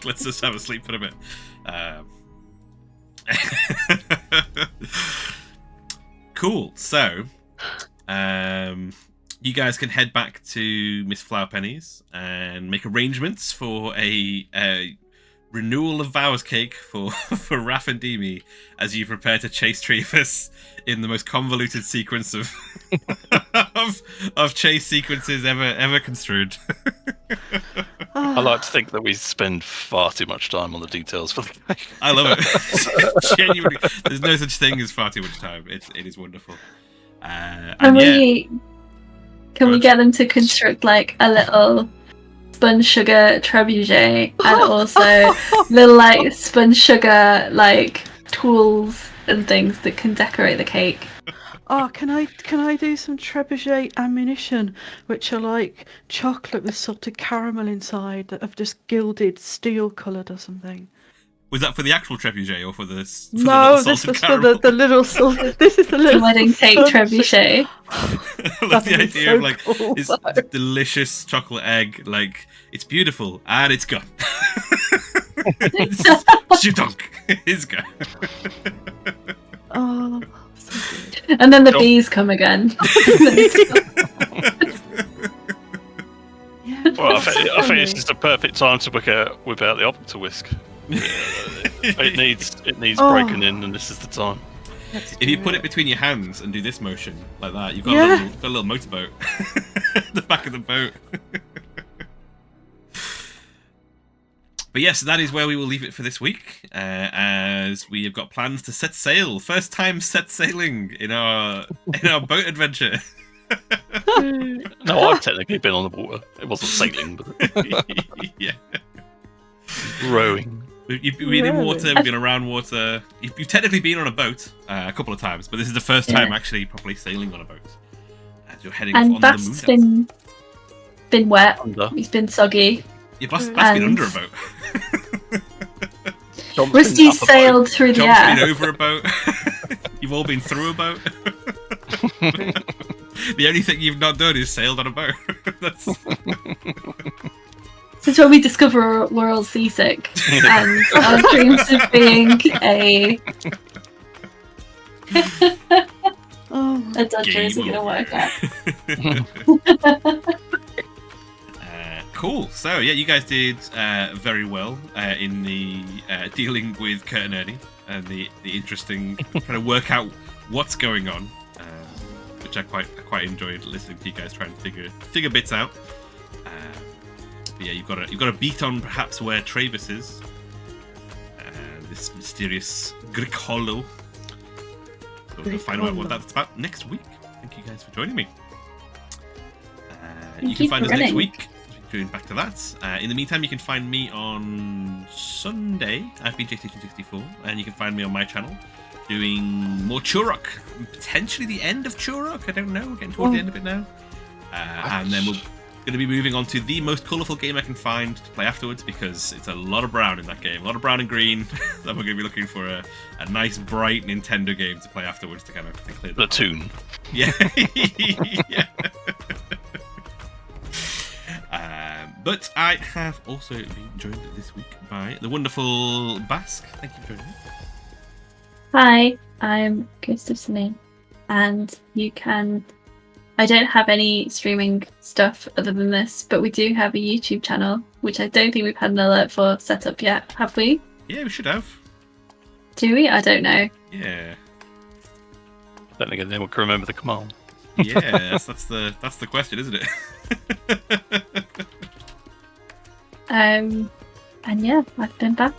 Let's just have a sleep for a bit. Cool. So, you guys can head back to Miss Flowerpenny's and make arrangements for a renewal of vows cake for Raph and Demi as you prepare to chase Traevous in the most convoluted sequence of of chase sequences ever construed. I like to think that we spend far too much time on the details for the cake. I love it. Genuinely, there's no such thing as far too much time. It is wonderful. Can we get them to construct like a little spun sugar trebuchet and also little like spun sugar like tools and things that can decorate the cake? Oh, can I do some trebuchet ammunition, which are like chocolate with salted caramel inside that have just gilded steel coloured or something? Was that for the actual trebuchet or for the No, little this salted was caramel? for the little salted. This is the The little wedding cake spun trebuchet. I love the That'd be idea so of like cool, this though. delicious chocolate egg. Like it's beautiful and it's gone. Shudunk, it's gone. Oh, so good. And then the Jomp. bees come again. Yeah, Well, I think it's definitely. just the perfect time to whip out the optical whisk. It needs Oh. breaking in, and this is the time. Let's If you do put it between your hands and do this motion like that, you've got Yeah. a little motorboat. The back of the boat. But yes, that is where we will leave it for this week, as we have got plans to set sail. First time set sailing in our boat adventure. No, I've technically been on the water. It wasn't sailing, but Yeah. rowing. You've been in water, we've been around water. You've technically been on a boat a couple of times, but this is the first time actually properly sailing on a boat. As you're heading off on the moon. And been wet. Under. It's been soggy. Yeah, Bass been under a boat. Rusty sailed through the Jomp's air. been over a boat. You've all been through a boat. The only thing you've not done is sailed on a boat. That's... Since when we discover we're all seasick, and our dreams of being a Dodger isn't going to work out. Cool. So yeah, you guys did very well in the dealing with Kurt and Ernie and the interesting trying to work out what's going on, which I quite enjoyed listening to you guys trying to figure bits out. But yeah, you've got a beat on perhaps where Traevous is, this mysterious Greek hollow. So we'll find out what that's about next week. Thank you guys for joining me. You can find us next week. Going back to that. In the meantime, you can find me on Sunday. I've been JStation64, and you can find me on my channel doing more Churok. Potentially the end of Churok. I don't know. We're getting toward the end of it now. And then we're going to be moving on to the most colourful game I can find to play afterwards, because it's a lot of brown in that game. A lot of brown and green. So we're going to be looking for a nice, bright Nintendo game to play afterwards to kind of clear the Platoon. Yeah. Yeah. But I have also been joined this week by the wonderful Basque. Thank you for joining me. Hi, I'm Ghost of Celine, and you can... I don't have any streaming stuff other than this, but we do have a YouTube channel, which I don't think we've had an alert for set up yet, have we? Yeah, we should have. Do we? I don't know. Yeah. Then again, anyone can remember the command. Yeah, that's the question, isn't it? And yeah, I've been back.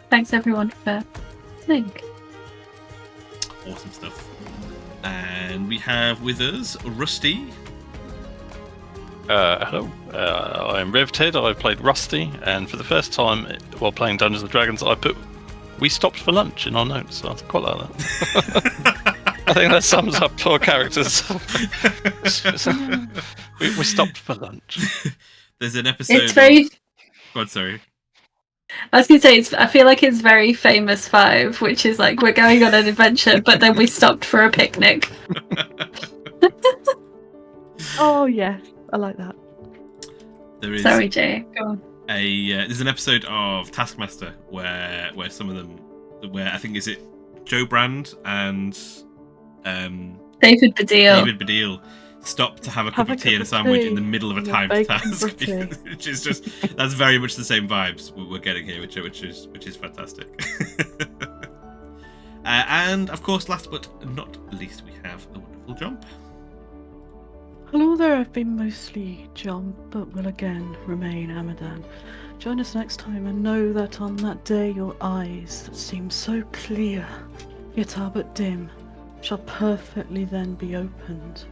Thanks everyone for listening. Awesome stuff. And we have with us Rusty. Hello, I'm RevTed. I played Rusty, and for the first time while playing Dungeons and Dragons, we stopped for lunch in our notes. So I quite like that. I think that sums up our characters. we stopped for lunch. There's an episode. It's very. God, sorry. I was going to say, I feel like it's very Famous Five, which is like we're going on an adventure, but then we stopped for a picnic. Oh yes, I like that. There is Sorry, Jay. Go on. there's an episode of Taskmaster where some of them, where I think is it Joe Brand and David Baddiel stop to have a cup of tea and a sandwich in the middle of a timed task, which is just that's very much the same vibes we're getting here, which is fantastic. And of course, last but not least, we have the wonderful Jomp. Hello there, I've been mostly Jomp, but will again remain Amadan. Join us next time and know that on that day your eyes that seem so clear, yet are but dim, shall perfectly then be opened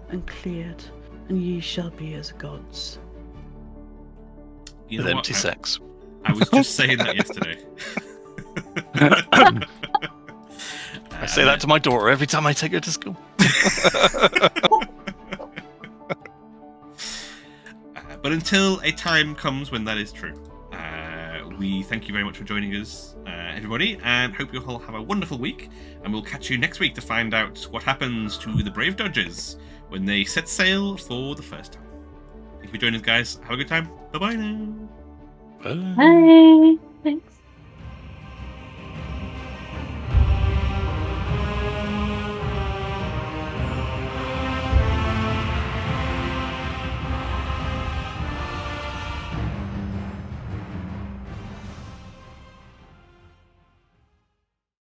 and cleared, and ye shall be as gods. You know With what? empty sex. I was just saying that yesterday. I say that to my daughter every time I take her to school. But until a time comes when that is true, we thank you very much for joining us, everybody, and hope you all have a wonderful week. And we'll catch you next week to find out what happens to the Brave Dodgers when they set sail for the first time. Thank you for joining us, guys. Have a good time. Bye-bye now. Bye. Bye.